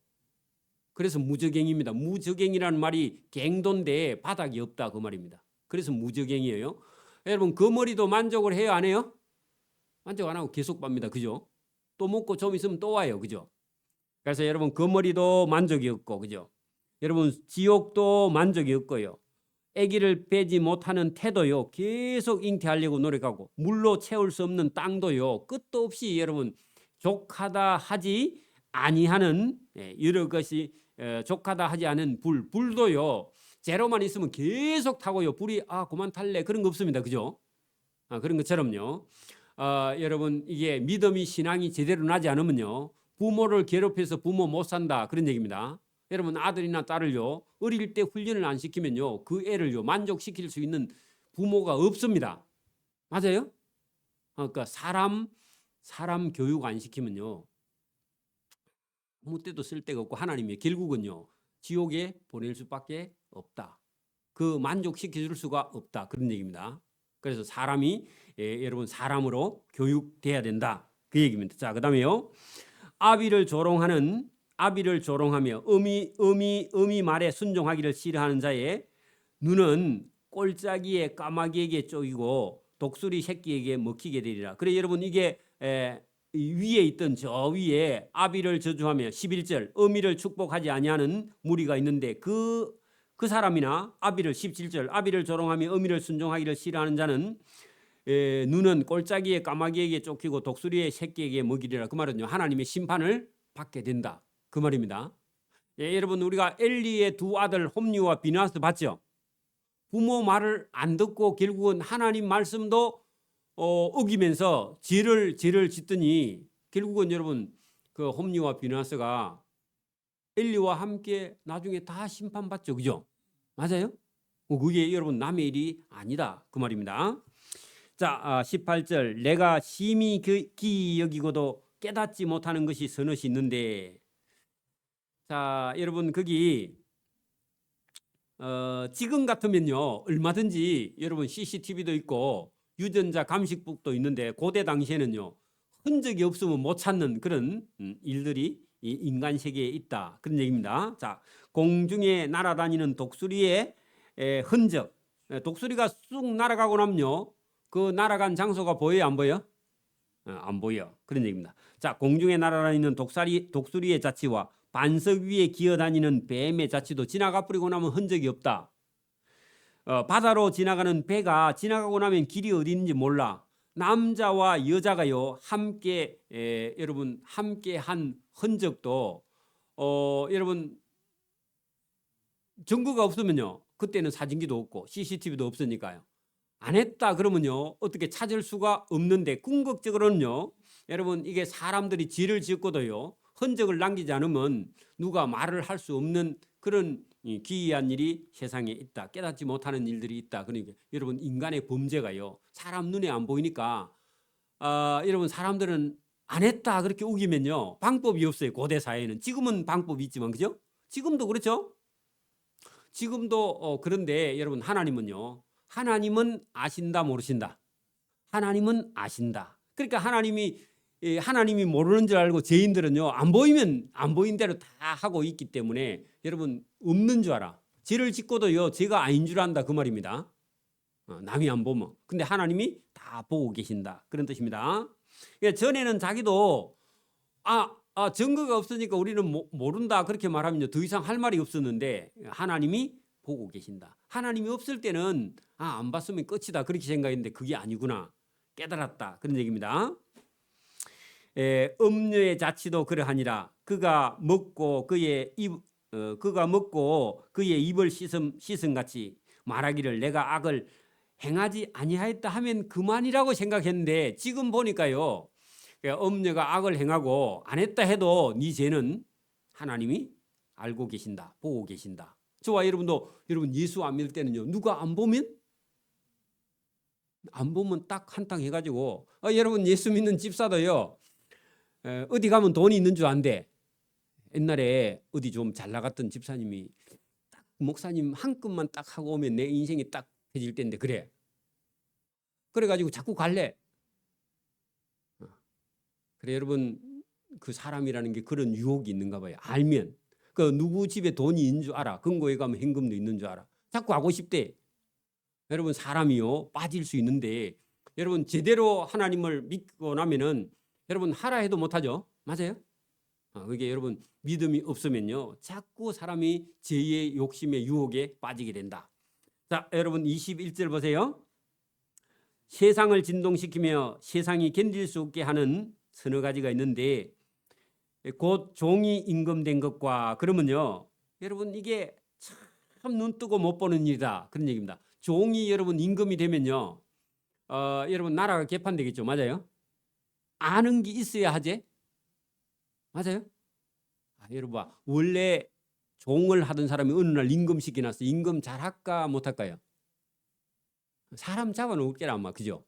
그래서 무저갱입니다. 무저갱이라는 말이 갱도인데 바닥이 없다 그 말입니다. 그래서 무저갱이에요. 여러분 그 머리도 만족을 해요 안 해요? 만족 안 하고 계속 빱니다. 그죠? 또 먹고 좀 있으면 또 와요. 그죠? 그래서 여러분 그 머리도 만족이 없고 그죠? 여러분 지옥도 만족이 없고요. 아기를 빼지 못하는 태도요. 계속 잉태하려고 노력하고 물로 채울 수 없는 땅도요. 끝도 없이 여러분 족하다 하지 아니하는 여러 것이 족하다 하지 않은 불도요. 제로만 있으면 계속 타고요. 불이 그만 탈래 그런 거 없습니다. 그죠? 그런 것처럼요. 여러분 이게 믿음이 신앙이 제대로 나지 않으면요. 부모를 괴롭혀서 부모 못 산다 그런 얘기입니다. 여러분 아들이나 딸을요. 어릴 때 훈련을 안 시키면요. 그 애를요. 만족시킬 수 있는 부모가 없습니다. 맞아요? 그러니까 사람 교육 안 시키면요. 아무 때도 쓸 데가 없고 하나님이 결국은요. 지옥에 보낼 수밖에 없다. 그 만족시켜 줄 수가 없다. 그런 얘기입니다. 그래서 사람이 여러분 사람으로 교육돼야 된다. 그 얘기입니다. 자, 그다음에요. 아비를 조롱하며 어미 말에 순종하기를 싫어하는 자의 눈은 꼴짜기의 까마귀에게 쪼이고 독수리 새끼에게 먹히게 되리라. 그래 여러분 이게 위에 있던 저 위에 아비를 저주하며 11절 어미를 축복하지 아니하는 무리가 있는데 그 사람이나 17절 아비를 조롱하며 어미를 순종하기를 싫어하는 자는 눈은 꼴짜기의 까마귀에게 쫓기고 독수리의 새끼에게 먹이리라. 그 말은요 하나님의 심판을 받게 된다 그 말입니다. 여러분 우리가 엘리의 두 아들 홈리와 비나스 봤죠? 부모 말을 안 듣고 결국은 하나님 말씀도 어기면서 죄를 짓더니 결국은 여러분 그 홈리와 비나스가 엘리와 함께 나중에 다 심판받죠. 그죠? 맞아요? 그게 여러분 남의 일이 아니다 그 말입니다. 자 18절 내가 심히 기이 여기고도 깨닫지 못하는 것이 서너시 있는데 자 여러분 거기 지금 같으면요 얼마든지 여러분 CCTV도 있고 유전자 감식북도 있는데 고대 당시에는요 흔적이 없으면 못 찾는 그런 일들이 이 인간 세계에 있다 그런 얘기입니다. 자 공중에 날아다니는 독수리의 흔적 독수리가 쑥 날아가고 나면요 그 날아간 장소가 보여요 안 보여? 안 보여 그런 얘기입니다. 자 공중에 날아다니는 독수리의 자취와 반석 위에 기어다니는 뱀의 자취도 지나가 버리고 나면 흔적이 없다. 바다로 지나가는 배가 지나가고 나면 길이 어디 있는지 몰라. 남자와 여자가요 함께 여러분 함께 한 흔적도 여러분 증거가 없으면요 그때는 사진기도 없고 CCTV도 없으니까요 안 했다 그러면요 어떻게 찾을 수가 없는데 궁극적으로는요 여러분 이게 사람들이 죄를 짓고도요 흔적을 남기지 않으면 누가 말을 할 수 없는 그런 이 기이한 일이 세상에 있다. 깨닫지 못하는 일들이 있다. 그러니까 여러분 인간의 범죄가요. 사람 눈에 안 보이니까 여러분 사람들은 안 했다 그렇게 우기면요. 방법이 없어요. 고대 사회는. 지금은 방법이 있지만 그죠? 지금도 그렇죠? 지금도 그런데 여러분 하나님은요. 하나님은 아신다 모르신다. 하나님은 아신다. 그러니까 하나님이 모르는 줄 알고 죄인들은요. 안 보이면 안 보인 대로 다 하고 있기 때문에 여러분 없는 줄 알아. 죄를 짓고도요. 죄가 아닌 줄 안다 그 말입니다. 남이 안 보면. 근데 하나님이 다 보고 계신다. 그런 뜻입니다. 그러니까 전에는 자기도 증거가 없으니까 우리는 모른다 그렇게 말하면 더 이상 할 말이 없었는데 하나님이 보고 계신다. 하나님이 없을 때는 안 봤으면 끝이다 그렇게 생각했는데 그게 아니구나. 깨달았다. 그런 얘기입니다. 음녀의 자치도 그러하니라. 그가 먹고 그의 입을 씻음 같이 말하기를 내가 악을 행하지 아니하였다 하면 그만이라고 생각했는데 지금 보니까요. 음녀가 악을 행하고 안 했다 해도 네 죄는 하나님이 알고 계신다. 보고 계신다. 저와 여러분도 여러분 예수 안 믿을 때는요. 누가 안 보면 딱 한탕 해가지고 여러분 예수 믿는 집사도요. 어디 가면 돈이 있는 줄 안대. 옛날에 어디 좀 잘 나갔던 집사님이 딱 목사님 한 건만 딱 하고 오면 내 인생이 딱 해질 때인데 그래가지고 자꾸 갈래. 그래 여러분 그 사람이라는 게 그런 유혹이 있는가 봐요. 알면 그 누구 집에 돈이 있는 줄 알아. 금고에 가면 현금도 있는 줄 알아. 자꾸 하고 싶대. 여러분 사람이요 빠질 수 있는데 여러분 제대로 하나님을 믿고 나면은 여러분 하라 해도 못하죠. 맞아요? 그게 여러분 믿음이 없으면요 자꾸 사람이 죄의 욕심의 유혹에 빠지게 된다. 자 여러분 21절 보세요. 세상을 진동시키며 세상이 견딜 수 없게 하는 서너 가지가 있는데 곧 종이 임금된 것과 그러면요 여러분 이게 참 눈 뜨고 못 보는 일이다 그런 얘기입니다. 종이 여러분 임금이 되면요 여러분 나라가 개판되겠죠. 맞아요? 아는 게 있어야 하지. 맞아요? 여러분 봐. 원래 종을 하던 사람이 어느 날 임금시키 났어. 임금 잘할까 못할까요? 사람 잡아놓을게라 아마 그죠?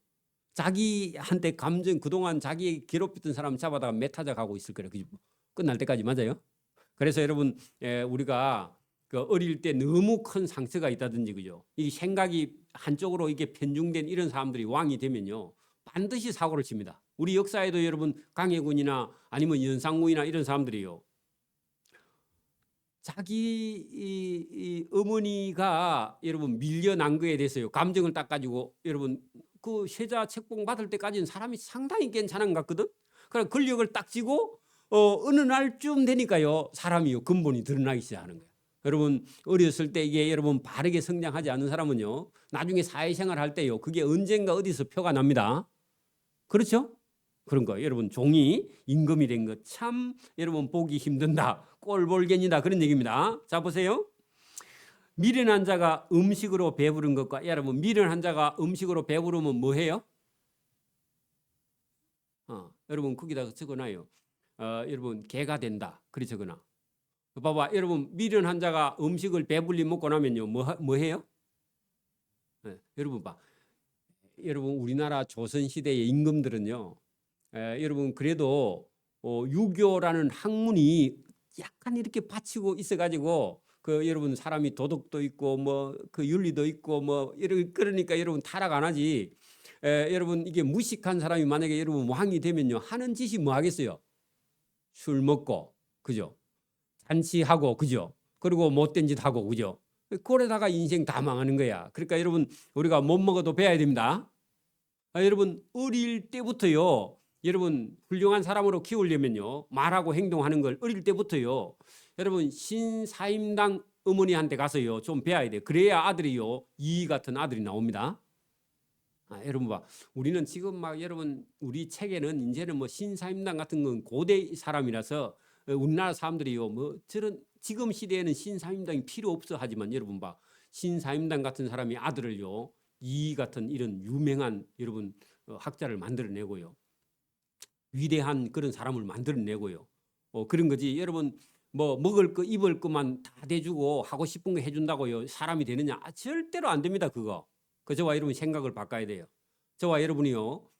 자기한테 감정 그동안 자기 괴롭혔던 사람 잡아다가 메타져 가고 있을 거예요. 그죠? 끝날 때까지. 맞아요? 그래서 여러분 우리가 그 어릴 때 너무 큰 상처가 있다든지 그죠? 이 생각이 한쪽으로 이게 편중된 이런 사람들이 왕이 되면요 반드시 사고를 칩니다. 우리 역사에도 여러분 강해군이나 아니면 연산군이나 이런 사람들이요 자기 이 어머니가 여러분 밀려난 거에 대해서요 감정을 딱 가지고 여러분 그 세자 책봉 받을 때까지는 사람이 상당히 괜찮은 것 같거든. 그래 권력을 딱 쥐고 어느 날쯤 되니까요 사람이요 근본이 드러나기 시작하는 거야. 여러분 어렸을 때 이게 여러분 바르게 성장하지 않는 사람은요 나중에 사회생활 할 때요 그게 언젠가 어디서 표가 납니다. 그렇죠? 그런 거 여러분 종이 임금이 된 것 참 여러분 보기 힘든다. 꼴볼견이다 그런 얘기입니다. 자 보세요. 미련한 자가 음식으로 배부른 것과 여러분 미련한 자가 음식으로 배부르면 뭐 해요? 여러분 거기다가 적어놔요. 여러분 개가 된다. 그리 적어놔. 봐봐 여러분 미련한 자가 음식을 배불리 먹고 나면요 뭐 해요? 여러분 봐. 여러분 우리나라 조선시대의 임금들은요 여러분 그래도 유교라는 학문이 약간 이렇게 받치고 있어가지고 그 여러분 사람이 도덕도 있고 뭐 그 윤리도 있고 뭐 그러니까 여러분 타락 안 하지. 여러분 이게 무식한 사람이 만약에 여러분 왕이 되면요 하는 짓이 뭐 하겠어요? 술 먹고 그죠? 잔치하고 그죠? 그리고 못된 짓 하고 그죠? 그러다가 인생 다 망하는 거야. 그러니까 여러분 우리가 못 먹어도 배워야 됩니다. 여러분 어릴 때부터요. 여러분 훌륭한 사람으로 키우려면요. 말하고 행동하는 걸 어릴 때부터요. 여러분 신사임당 어머니한테 가서요. 좀 배워야 돼요. 그래야 아들이요. 이 같은 아들이 나옵니다. 여러분 봐. 우리는 지금 막 여러분 우리 책에는 이제는 뭐 신사임당 같은 건 고대 사람이라서 우리나라 사람들이요. 뭐 저런 지금 시대에는 신사임당이 필요 없어 하지만 여러분 봐. 신사임당 같은 사람이 아들을요. 이 같은 이런 유명한 여러분 학자를 만들어내고요. 위대한 그런 사람을 만들어내고요. 그런 거지. 여러분 뭐 먹을 거 입을 것만 다 대주고 하고 싶은 거 해준다고요 사람이 되느냐? 절대로 안 됩니다. 그거. 저와 여러분 생각을 바꿔야 돼요. 저와 여러분이요.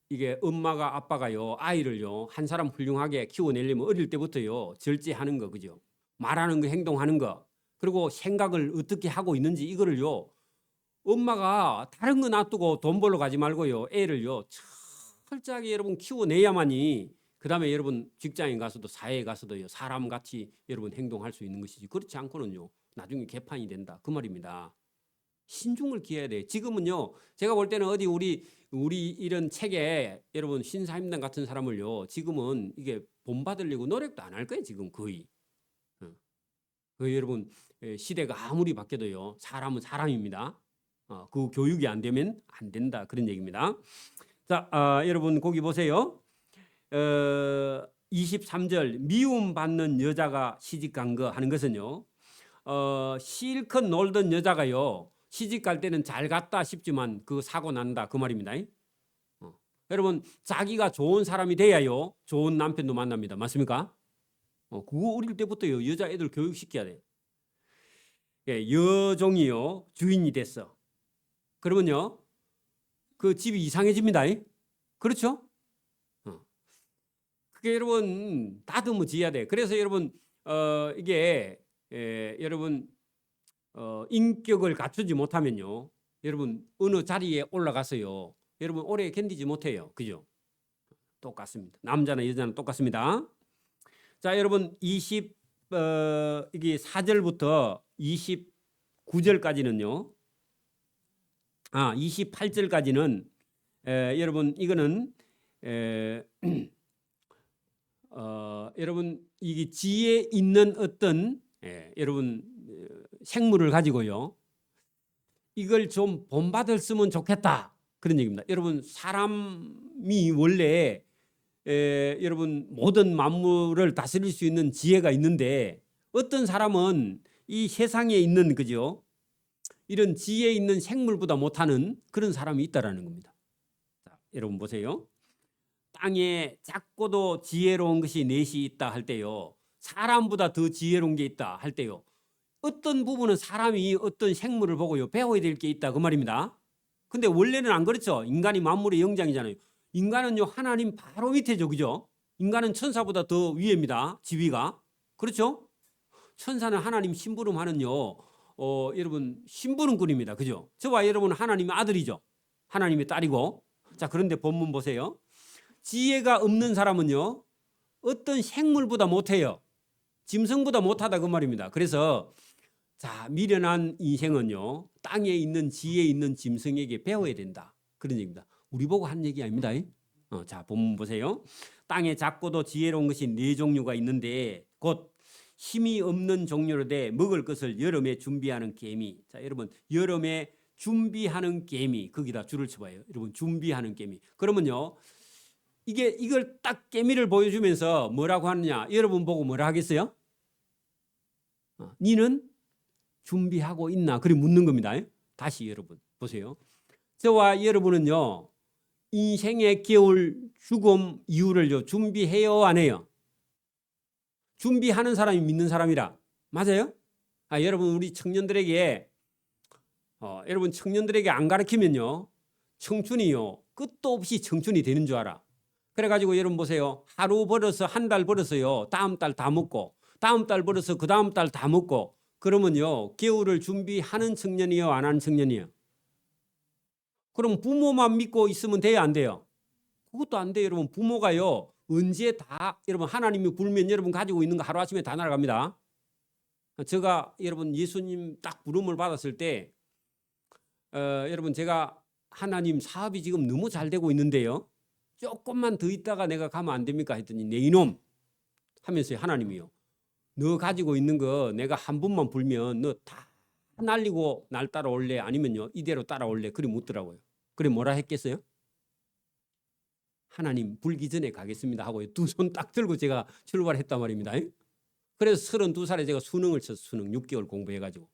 이게 엄마가 아빠가요 아이를요 한 사람 훌륭하게 키워내려면 어릴 때부터요 절제하는 거 그죠? 말하는 거 행동하는 거 그리고 생각을 어떻게 하고 있는지 이거를요 엄마가 다른 거 놔두고 돈 벌러 가지 말고요 애를요 철저하게 여러분 키워내야만이 그다음에 여러분 직장에 가서도 사회에 가서도요 사람같이 여러분 행동할 수 있는 것이지 그렇지 않고는요 나중에 개판이 된다 그 말입니다. 신중을 기해야 돼. 지금은요 제가 볼 때는 어디 우리 이런 책에 여러분 신사임당 같은 사람을요 지금은 이게 본받으려고 노력도 안 할 거예요 지금 거의. 여러분 시대가 아무리 바뀌어도요 사람은 사람입니다. 그 교육이 안 되면 안 된다 그런 얘기입니다. 자 여러분 거기 보세요. 23절 미움받는 여자가 시집간 거 하는 것은요 실컷 놀던 여자가요 시집 갈 때는 잘 갔다 싶지만 그 사고 난다 그 말입니다. 여러분 자기가 좋은 사람이 돼야요 좋은 남편도 만납니다. 맞습니까? 그거 어릴 때부터요 여자 애들 교육시켜야 돼. 예, 여종이요 주인이 됐어. 그러면요 그 집이 이상해집니다. 그렇죠? 그게 여러분 다듬어져야 돼. 그래서 여러분 이게 여러분 인격을 갖추지 못하면요 여러분 어느 자리에 올라가서요 여러분 오래 견디지 못해요. 그죠? 똑같습니다. 남자나 여자는 똑같습니다. 자 여러분 이게 4절부터 29절까지는요 28절까지는 여러분 이거는 여러분 이게 지혜 있는 어떤 여러분 생물을 가지고요 이걸 좀 본받았으면 좋겠다 그런 얘기입니다. 여러분 사람이 원래 여러분 모든 만물을 다스릴 수 있는 지혜가 있는데 어떤 사람은 이 세상에 있는 그죠 이런 지혜 있는 생물보다 못하는 그런 사람이 있다라는 겁니다. 자, 여러분 보세요. 땅에 작고도 지혜로운 것이 넷이 있다 할 때요 사람보다 더 지혜로운 게 있다 할 때요 어떤 부분은 사람이 어떤 생물을 보고요 배워야 될 게 있다 그 말입니다. 근데 원래는 안 그렇죠. 인간이 만물의 영장이잖아요. 인간은요 하나님 바로 밑에죠. 그죠? 인간은 천사보다 더 위입니다. 지위가. 그렇죠? 천사는 하나님 심부름하는요 여러분 심부름꾼입니다. 그죠? 저와 여러분은 하나님의 아들이죠. 하나님의 딸이고. 자 그런데 본문 보세요. 지혜가 없는 사람은요 어떤 생물보다 못해요. 짐승보다 못하다 그 말입니다. 그래서 자 미련한 인생은요 땅에 있는 지혜 있는 짐승에게 배워야 된다 그런 얘기입니다. 우리 보고 한 얘기 아닙니다. 자 본문 보세요. 땅에 작고도 지혜로운 것이 네 종류가 있는데 곧 힘이 없는 종류로 돼 먹을 것을 여름에 준비하는 개미. 자 여러분 여름에 준비하는 개미 거기다 줄을 쳐봐요. 여러분 준비하는 개미. 그러면요 이걸 딱 개미를 보여주면서 뭐라고 하느냐 여러분 보고 뭐라 하겠어요? 니는 준비하고 있나? 그리 묻는 겁니다. 다시 여러분 보세요. 저와 여러분은요 인생의 겨울 죽음 이후를요 준비해요 안 해요? 준비하는 사람이 믿는 사람이라 맞아요? 여러분 우리 청년들에게 여러분 청년들에게 안 가르치면요 청춘이요 끝도 없이 청춘이 되는 줄 알아. 그래가지고 여러분 보세요. 하루 벌어서 한 달 벌어서요 다음 달 다 먹고 다음 달 벌어서 그 다음 달 다 먹고 그러면요 겨울을 준비하는 청년이요 안 하는 청년이요? 그럼 부모만 믿고 있으면 돼요 안 돼요? 그것도 안 돼요. 여러분 부모가요 언제 다 여러분 하나님이 불면 여러분 가지고 있는 거 하루아침에 다 날아갑니다. 제가 여러분 예수님 딱 부름을 받았을 때 여러분 제가 하나님 사업이 지금 너무 잘 되고 있는데요 조금만 더 있다가 내가 가면 안 됩니까 했더니 내 이놈 하면서 하나님이요 너 가지고 있는 거 내가 한 번만 불면 너 다 날리고 날 따라올래 아니면요 이대로 따라올래 그리 묻더라고요. 그래 뭐라 했겠어요? 하나님 불기 전에 가겠습니다 하고 두 손 딱 들고 제가 출발했단 말입니다. 그래서 32살에 제가 수능을 쳐서 수능 6개월 공부해가지고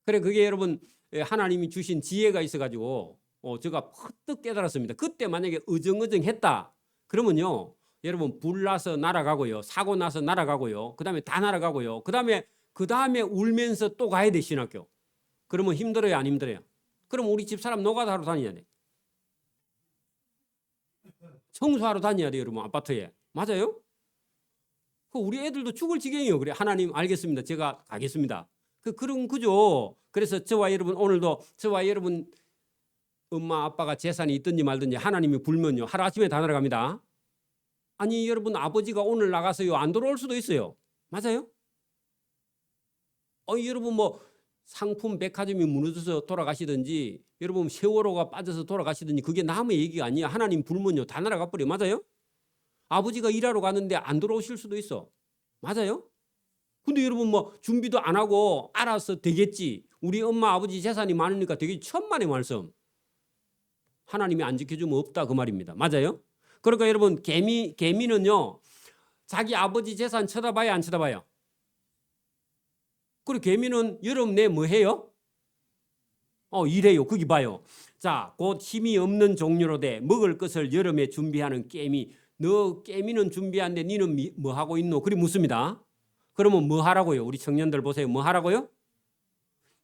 그래 그게 여러분 하나님이 주신 지혜가 있어가지고 제가 퍼뜩 깨달았습니다. 그때 만약에 어정어정했다 그러면요 여러분 불 나서 날아가고요. 사고 나서 날아가고요. 그다음에 다 날아가고요. 그다음에 울면서 또 가야 돼 신학교. 그러면 힘들어요, 안 힘들어요? 그럼 우리 집사람 노가다하러 다녀야 돼. 청소하러 다녀야 돼, 여러분 아파트에. 맞아요? 우리 애들도 죽을 지경이에요. 그래 하나님 알겠습니다. 제가 가겠습니다. 그런 그죠. 그래서 저와 여러분 오늘도 저와 여러분 엄마 아빠가 재산이 있든지 말든지 하나님이 불면요 하루아침에 다 날아갑니다. 아니 여러분 아버지가 오늘 나가서요 안 돌아올 수도 있어요. 맞아요? 여러분 뭐 상품 백화점이 무너져서 돌아가시든지 여러분 세월호가 빠져서 돌아가시든지 그게 남의 얘기가 아니야. 하나님 불면요 다 날아가 버려. 맞아요? 아버지가 일하러 갔는데 안 돌아오실 수도 있어. 맞아요? 근데 여러분 뭐 준비도 안 하고 알아서 되겠지. 우리 엄마 아버지 재산이 많으니까 되게 천만의 말씀. 하나님이 안 지켜주면 없다 그 말입니다. 맞아요? 그러니까 여러분 개미는요 자기 아버지 재산 쳐다봐요 안 쳐다봐요? 그리고 개미는 여름 내 뭐 해요? 일해요. 거기 봐요. 자, 곧 힘이 없는 종류로 돼 먹을 것을 여름에 준비하는 개미. 너 개미는 준비하는데 니는 뭐 하고 있노? 그리 묻습니다. 그러면 뭐 하라고요? 우리 청년들 보세요. 뭐 하라고요?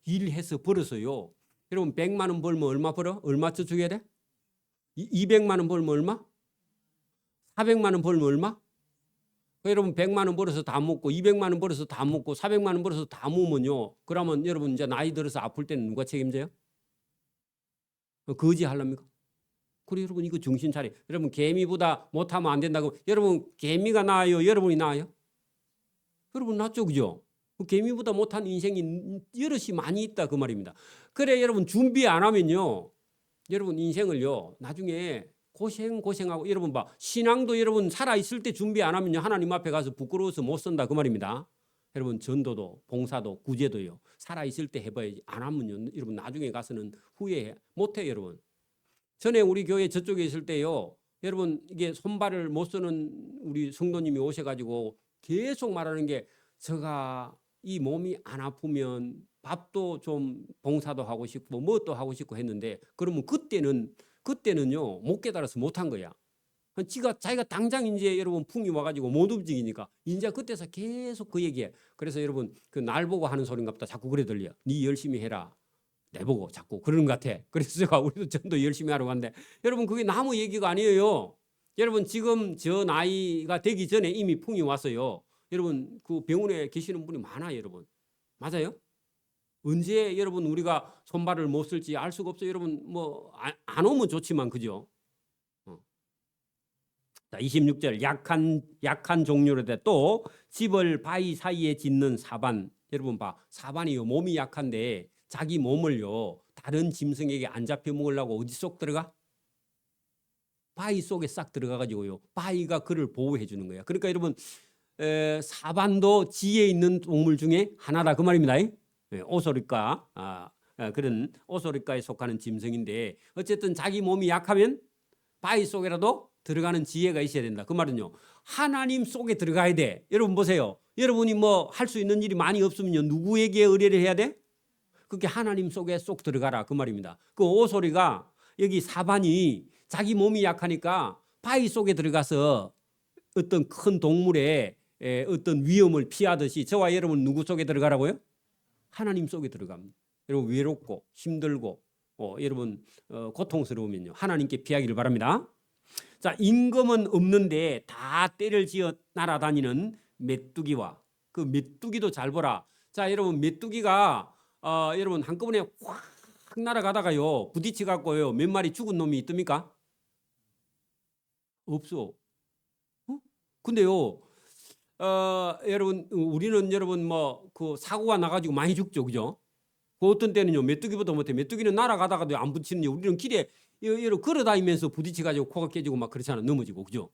일해서 벌어서요. 여러분 100만 원 벌면 얼마 벌어? 얼마 저축해야 돼? 200만 원 벌면 얼마? 400만 원 벌면 얼마? 여러분 100만 원 벌어서 다 먹고 200만 원 벌어서 다 먹고 400만 원 벌어서 다 모으면요. 그러면 여러분 이제 나이 들어서 아플 때는 누가 책임져요? 거지 하랍니까? 그래 여러분 이거 정신 차려. 여러분 개미보다 못하면 안 된다고. 여러분 개미가 나아요? 여러분이 나아요? 여러분 낫죠, 그죠? 개미보다 못한 인생이 여럿이 많이 있다 그 말입니다. 그래 여러분 준비 안 하면요. 여러분 인생을요 나중에 고생하고 여러분 봐 신앙도 여러분 살아 있을 때 준비 안 하면요 하나님 앞에 가서 부끄러워서 못 선다 그 말입니다. 여러분 전도도 봉사도 구제도요 살아 있을 때 해봐야지 안 하면요 여러분 나중에 가서는 후회 못해 여러분. 전에 우리 교회 저쪽에 있을 때요 여러분 이게 손발을 못 쓰는 우리 성도님이 오셔가지고 계속 말하는 게 제가 이 몸이 안 아프면 밥도 좀 봉사도 하고 싶고 뭣도 하고 싶고 했는데 그러면 그때는요 못 깨달아서 못한 거야. 자기가 당장 이제 여러분 풍이 와가지고 못 움직이니까 이제 그때서 계속 그 얘기해. 그래서 여러분 그 날 보고 하는 소린갑다 자꾸 그래 들려. 네 열심히 해라. 내보고 자꾸 그러는 것 같아. 그래서 제가 우리도 전도 열심히 하러 갔는데 여러분 그게 나무 얘기가 아니에요. 여러분 지금 저 나이가 되기 전에 이미 풍이 왔어요. 여러분 그 병원에 계시는 분이 많아요 여러분. 맞아요? 언제 여러분 우리가 손발을 못 쓸지 알 수가 없어요. 여러분 뭐 안 오면 좋지만 그죠? 자, 26절 약한 종류로 돼 또 집을 바위 사이에 짓는 사반. 여러분 봐. 사반이요. 몸이 약한데 자기 몸을요. 다른 짐승에게 안 잡혀 먹으려고 어디 쏙 들어가? 바위 속에 싹 들어가 가지고요. 바위가 그를 보호해 주는 거예요. 그러니까 여러분 사반도 지에 있는 동물 중에 하나다 그 말입니다. 오소리과 그런 오소리과에 속하는 짐승인데 어쨌든 자기 몸이 약하면 바위 속에라도 들어가는 지혜가 있어야 된다. 그 말은요. 하나님 속에 들어가야 돼. 여러분 보세요. 여러분이 뭐 할 수 있는 일이 많이 없으면요. 누구에게 의뢰를 해야 돼? 그게 하나님 속에 쏙 들어가라. 그 말입니다. 그 오소리가 여기 사반이 자기 몸이 약하니까 바위 속에 들어가서 어떤 큰 동물의 어떤 위험을 피하듯이 저와 여러분 누구 속에 들어가라고요? 하나님 속에 들어갑니다. 여러분 외롭고 힘들고 여러분 고통스러우면요. 하나님께 피하기를 바랍니다. 자, 임금은 없는데 다 떼를 지어 날아다니는 메뚜기와 그 메뚜기도 잘 보라. 자, 여러분 메뚜기가 여러분 한꺼번에 확 날아가다가요 부딪혀 갖고요 몇 마리 죽은 놈이 있습니까? 없어. 근데요 여러분 우리는 여러분 뭐 그 사고가 나가지고 많이 죽죠, 그죠? 그 어떤 때는요 메뚜기보다 못해. 메뚜기는 날아가다가도 안 부딪히는데 우리는 길에 여러 걸어다니면서 부딪혀가지고 코가 깨지고 막 그렇잖아. 넘어지고 그죠?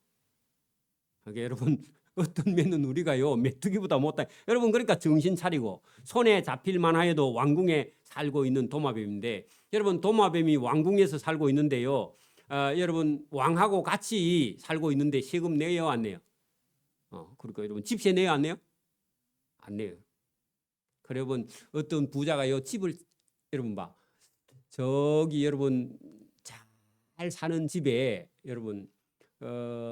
그러니까 여러분 어떤 면은 우리가요 메뚜기보다 못다. 여러분 그러니까 정신 차리고 손에 잡힐만 하여도 왕궁에 살고 있는 도마뱀인데 여러분 도마뱀이 왕궁에서 살고 있는데요. 여러분 왕하고 같이 살고 있는데 세금 내요 안 내요? 그러니까 여러분 집세 내요 안 내요? 안 내요. 그래 여러분 어떤 부자가요 집을 여러분 봐 저기 여러분 잘 사는 집에 여러분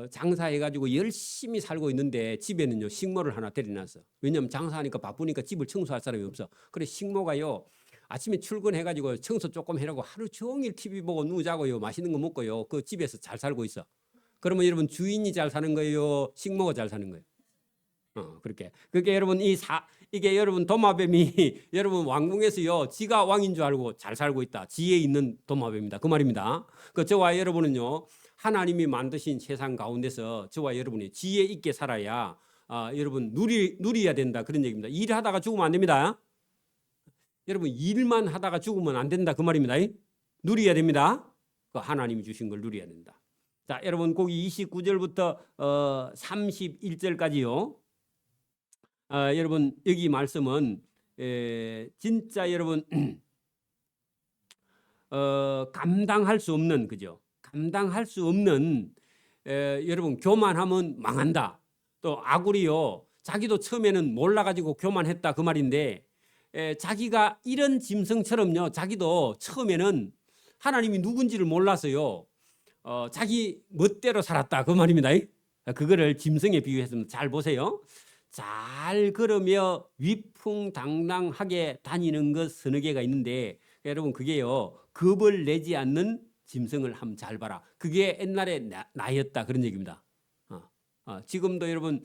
장사해가지고 열심히 살고 있는데 집에는요 식모를 하나 데려놨어. 왜냐하면 장사하니까 바쁘니까 집을 청소할 사람이 없어. 그래 식모가요 아침에 출근해가지고 청소 조금 해라고 하루 종일 TV 보고 누자고요 맛있는 거 먹고요 그 집에서 잘 살고 있어. 그러면 여러분 주인이 잘 사는 거예요? 식모가 잘 사는 거예요? 그렇게 여러분 이게 여러분 도마뱀이 여러분 왕궁에서요 지가 왕인 줄 알고 잘 살고 있다. 지혜 있는 도마뱀입니다. 그 말입니다. 저와 여러분은요 하나님이 만드신 세상 가운데서 저와 여러분이 지혜 있게 살아야 여러분 누려야 된다 그런 얘기입니다. 일하다가 죽으면 안 됩니다. 여러분 일만 하다가 죽으면 안 된다 그 말입니다. 누려야 됩니다. 하나님이 주신 걸 누려야 된다. 자, 여러분 거기 29절부터 31절까지요. 여러분 여기 말씀은 진짜 여러분 감당할 수 없는 그죠? 감당할 수 없는 여러분 교만하면 망한다. 또 아굴이요 자기도 처음에는 몰라가지고 교만했다 그 말인데 자기가 이런 짐승처럼요 자기도 처음에는 하나님이 누군지를 몰라서요 자기 멋대로 살았다 그 말입니다. 그거를 짐승에 비유했으면 잘 보세요. 잘 걸으며 위풍당당하게 다니는 것 서너 개가 있는데 여러분 그게요 겁을 내지 않는 짐승을 한번 잘 봐라. 그게 옛날에 나였다 그런 얘기입니다. 지금도 여러분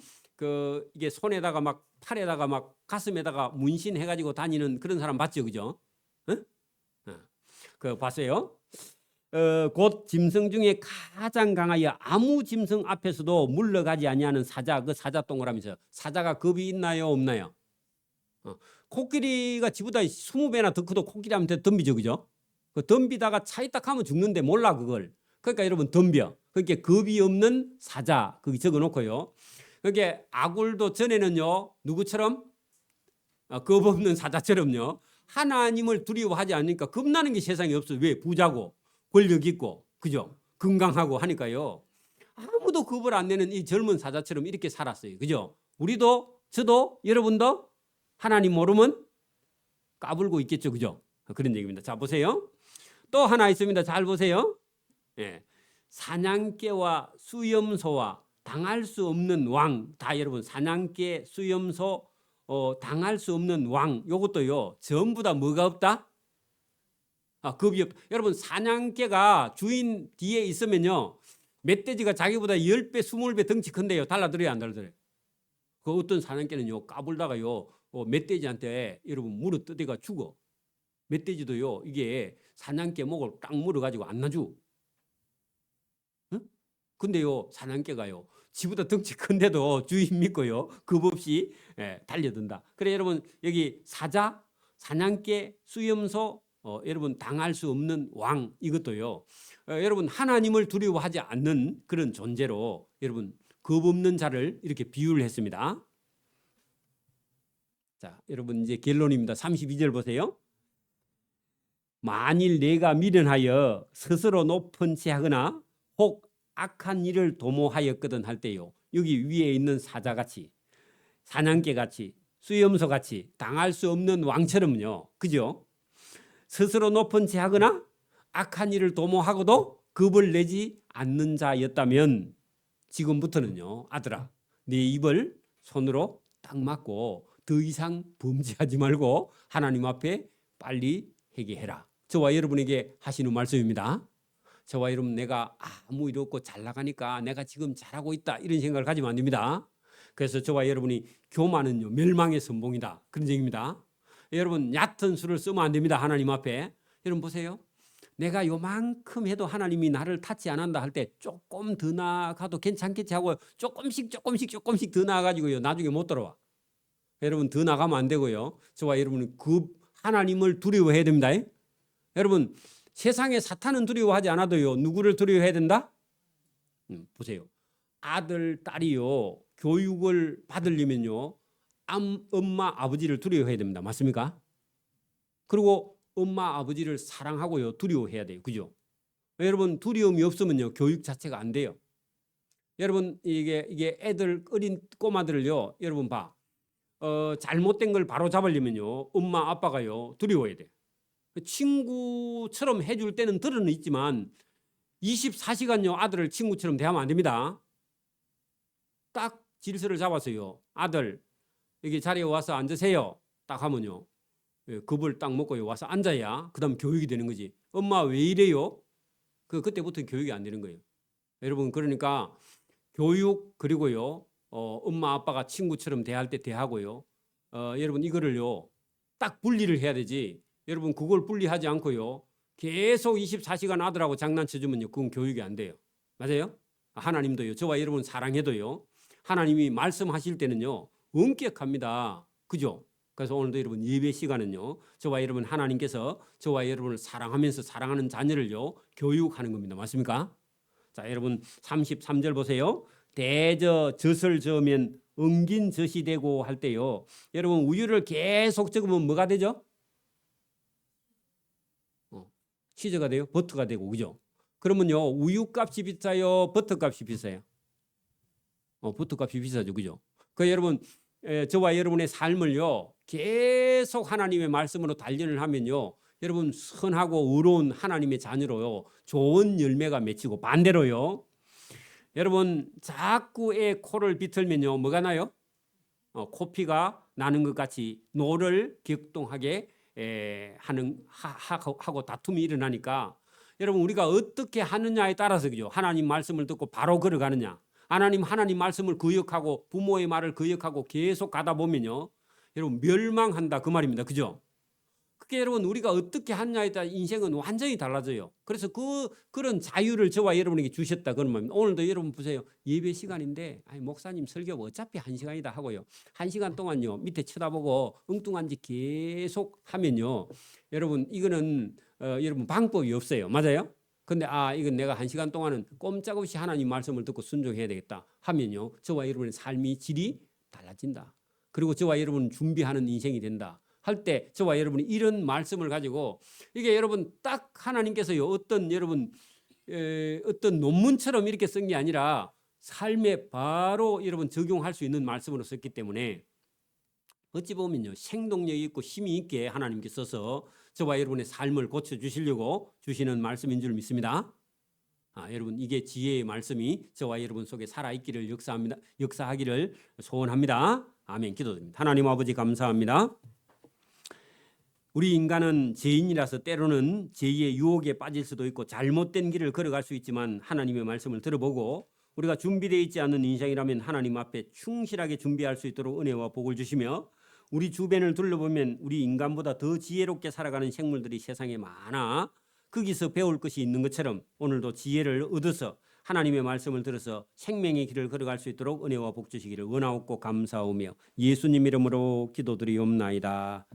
이게 손에다가 막 팔에다가 막 가슴에다가 문신해가지고 다니는 그런 사람 봤죠, 그죠? 그 봤어요? 곧 짐승 중에 가장 강하여 아무 짐승 앞에서도 물러가지 아니하는 사자, 그 사자 동그라미죠. 사자가 겁이 있나요, 없나요? 코끼리가 지보다 20배나 더 커도 코끼리한테 덤비죠, 그죠? 그 덤비다가 차이 딱 하면 죽는데 몰라 그걸. 그러니까 여러분 덤벼. 그게 겁이 없는 사자 거기 적어놓고요. 그게 아굴도 전에는요 누구처럼 겁 없는 사자처럼요 하나님을 두려워하지 않으니까 겁나는 게 세상에 없어. 왜? 부자고 권력 있고 그죠? 건강하고 하니까요. 아무도 겁을 안 내는 이 젊은 사자처럼 이렇게 살았어요. 그죠? 우리도 저도 여러분도 하나님 모르면 까불고 있겠죠. 그죠? 그런 얘기입니다. 자 보세요. 또 하나 있습니다. 잘 보세요. 사냥개와 수염소와 당할 수 없는 왕. 다 여러분 사냥개, 수염소, 당할 수 없는 왕. 요것도요. 전부 다 뭐가 없다? 겁이 없. 여러분 사냥개가 주인 뒤에 있으면요. 멧돼지가 자기보다 10배, 20배 덩치 큰데요. 달라들어요, 안 달라들어요? 그 어떤 사냥개는요. 까불다가요. 멧돼지한테 여러분 물어 뜯어가 죽어. 멧돼지도요. 이게 사냥개 목을 딱 물어가지고 안 놔줘. 응? 근데요. 사냥개가요. 지보다 덩치 큰데도 주인 믿고요. 겁 없이 달려든다. 그래 여러분 여기 사자, 사냥개, 수염소, 여러분 당할 수 없는 왕 이것도요. 여러분 하나님을 두려워하지 않는 그런 존재로 여러분 겁 없는 자를 이렇게 비유를 했습니다. 자, 여러분 이제 결론입니다. 32절 보세요. 만일 내가 미련하여 스스로 높은 채 하거나 혹 악한 일을 도모하였거든 할 때요. 여기 위에 있는 사자같이 사냥개같이 수염소같이 당할 수 없는 왕처럼요. 그죠? 스스로 높은 채 하거나 악한 일을 도모하고도 겁을 내지 않는 자였다면 지금부터는요. 아들아 네 입을 손으로 딱 막고 더 이상 범죄하지 말고 하나님 앞에 빨리 회개해라. 저와 여러분에게 하시는 말씀입니다. 저와 여러분 내가 아무 일 없고 잘 나가니까 내가 지금 잘하고 있다 이런 생각을 가지면 안 됩니다. 그래서 저와 여러분이 교만은요 멸망의 선봉이다 그런 얘기입니다. 여러분 얕은 수를 쓰면 안 됩니다. 하나님 앞에. 여러분 보세요. 내가 요만큼 해도 하나님이 나를 타치 안 한다 할 때 조금 더 나아가도 괜찮겠지 하고 조금씩 더 나아가지고요 나중에 못 돌아와. 여러분 더 나가면 안 되고요. 저와 여러분은 그 하나님을 두려워해야 됩니다. 여러분 세상에 사탄은 두려워하지 않아도요. 누구를 두려워해야 된다? 보세요. 아들, 딸이요. 교육을 받으려면요. 엄마, 아버지를 두려워해야 됩니다. 맞습니까? 그리고 엄마, 아버지를 사랑하고요. 두려워해야 돼요. 그죠? 여러분 두려움이 없으면요. 교육 자체가 안 돼요. 여러분 이게 애들 어린 꼬마들을요. 여러분 봐. 잘못된 걸 바로 잡으려면요. 엄마, 아빠가요. 두려워해야 돼요. 친구처럼 해줄 때는 들어는 있지만 24시간요 아들을 친구처럼 대하면 안 됩니다. 딱 질서를 잡았어요. 아들 여기 자리에 와서 앉으세요. 딱 하면요. 겁을 딱 먹고 와서 앉아야 그다음 교육이 되는 거지. 엄마 왜 이래요? 그때부터 교육이 안 되는 거예요. 여러분 그러니까 교육 그리고요 엄마 아빠가 친구처럼 대할 때 대하고요. 여러분 이거를요 딱 분리를 해야 되지. 여러분 그걸 분리하지 않고요 계속 24시간 아들하고 장난쳐주면요 그건 교육이 안 돼요. 맞아요? 하나님도요 저와 여러분 사랑해도요 하나님이 말씀하실 때는요 엄격합니다. 그죠? 그래서 오늘도 여러분 예배 시간은요 저와 여러분 하나님께서 저와 여러분을 사랑하면서 사랑하는 자녀를요 교육하는 겁니다. 맞습니까? 자 여러분 33절 보세요. 대저 젖을 저으면 엉긴 젖이 되고 할 때요. 여러분 우유를 계속 적으면 뭐가 되죠? 치즈가 돼요? 버터가 되고 그죠? 그러면요 우유값이 비싸요? 버터값이 비싸요? 버터값이 비싸죠. 그죠? 그 여러분 저와 여러분의 삶을요 계속 하나님의 말씀으로 단련을 하면요 여러분 선하고 의로운 하나님의 자녀로요 좋은 열매가 맺히고 반대로요 여러분 자꾸 애 코를 비틀면요 뭐가 나요? 코피가 나는 것 같이 노를 격동하게 하고 다툼이 일어나니까 여러분 우리가 어떻게 하느냐에 따라서 그죠? 하나님 말씀을 듣고 바로 걸어가느냐 하나님 말씀을 거역하고 부모의 말을 거역하고 계속 가다 보면요 여러분 멸망한다 그 말입니다. 그죠? 그게 여러분 우리가 어떻게 하느냐에 따라 인생은 완전히 달라져요. 그래서 그런 자유를 저와 여러분에게 주셨다 그런 말입니다. 오늘도 여러분 보세요. 예배 시간인데 목사님 설교 어차피 1시간이다 하고요. 1시간 동안요 밑에 쳐다보고 엉뚱한 짓 계속 하면요. 여러분 이거는 여러분 방법이 없어요. 맞아요? 근데 이건 내가 1시간 동안은 꼼짝없이 하나님 말씀을 듣고 순종해야 되겠다 하면요. 저와 여러분의 삶의 질이 달라진다. 그리고 저와 여러분 준비하는 인생이 된다. 할 때 저와 여러분이 이런 말씀을 가지고 이게 여러분 딱 하나님께서요 어떤 여러분 어떤 논문처럼 이렇게 쓴 게 아니라 삶에 바로 여러분 적용할 수 있는 말씀으로 썼기 때문에 어찌 보면요 생동력 있고 힘이 있게 하나님께 써서 저와 여러분의 삶을 고쳐주시려고 주시는 말씀인 줄 믿습니다. 여러분 이게 지혜의 말씀이 저와 여러분 속에 살아있기를 역사하기를 소원합니다. 아멘. 기도드립니다. 하나님 아버지 감사합니다. 우리 인간은 죄인이라서 때로는 죄의 유혹에 빠질 수도 있고 잘못된 길을 걸어갈 수 있지만 하나님의 말씀을 들어보고 우리가 준비되어 있지 않은 인생이라면 하나님 앞에 충실하게 준비할 수 있도록 은혜와 복을 주시며 우리 주변을 둘러보면 우리 인간보다 더 지혜롭게 살아가는 생물들이 세상에 많아 거기서 배울 것이 있는 것처럼 오늘도 지혜를 얻어서 하나님의 말씀을 들어서 생명의 길을 걸어갈 수 있도록 은혜와 복 주시기를 원하옵고 감사하오며 예수님 이름으로 기도드리옵나이다.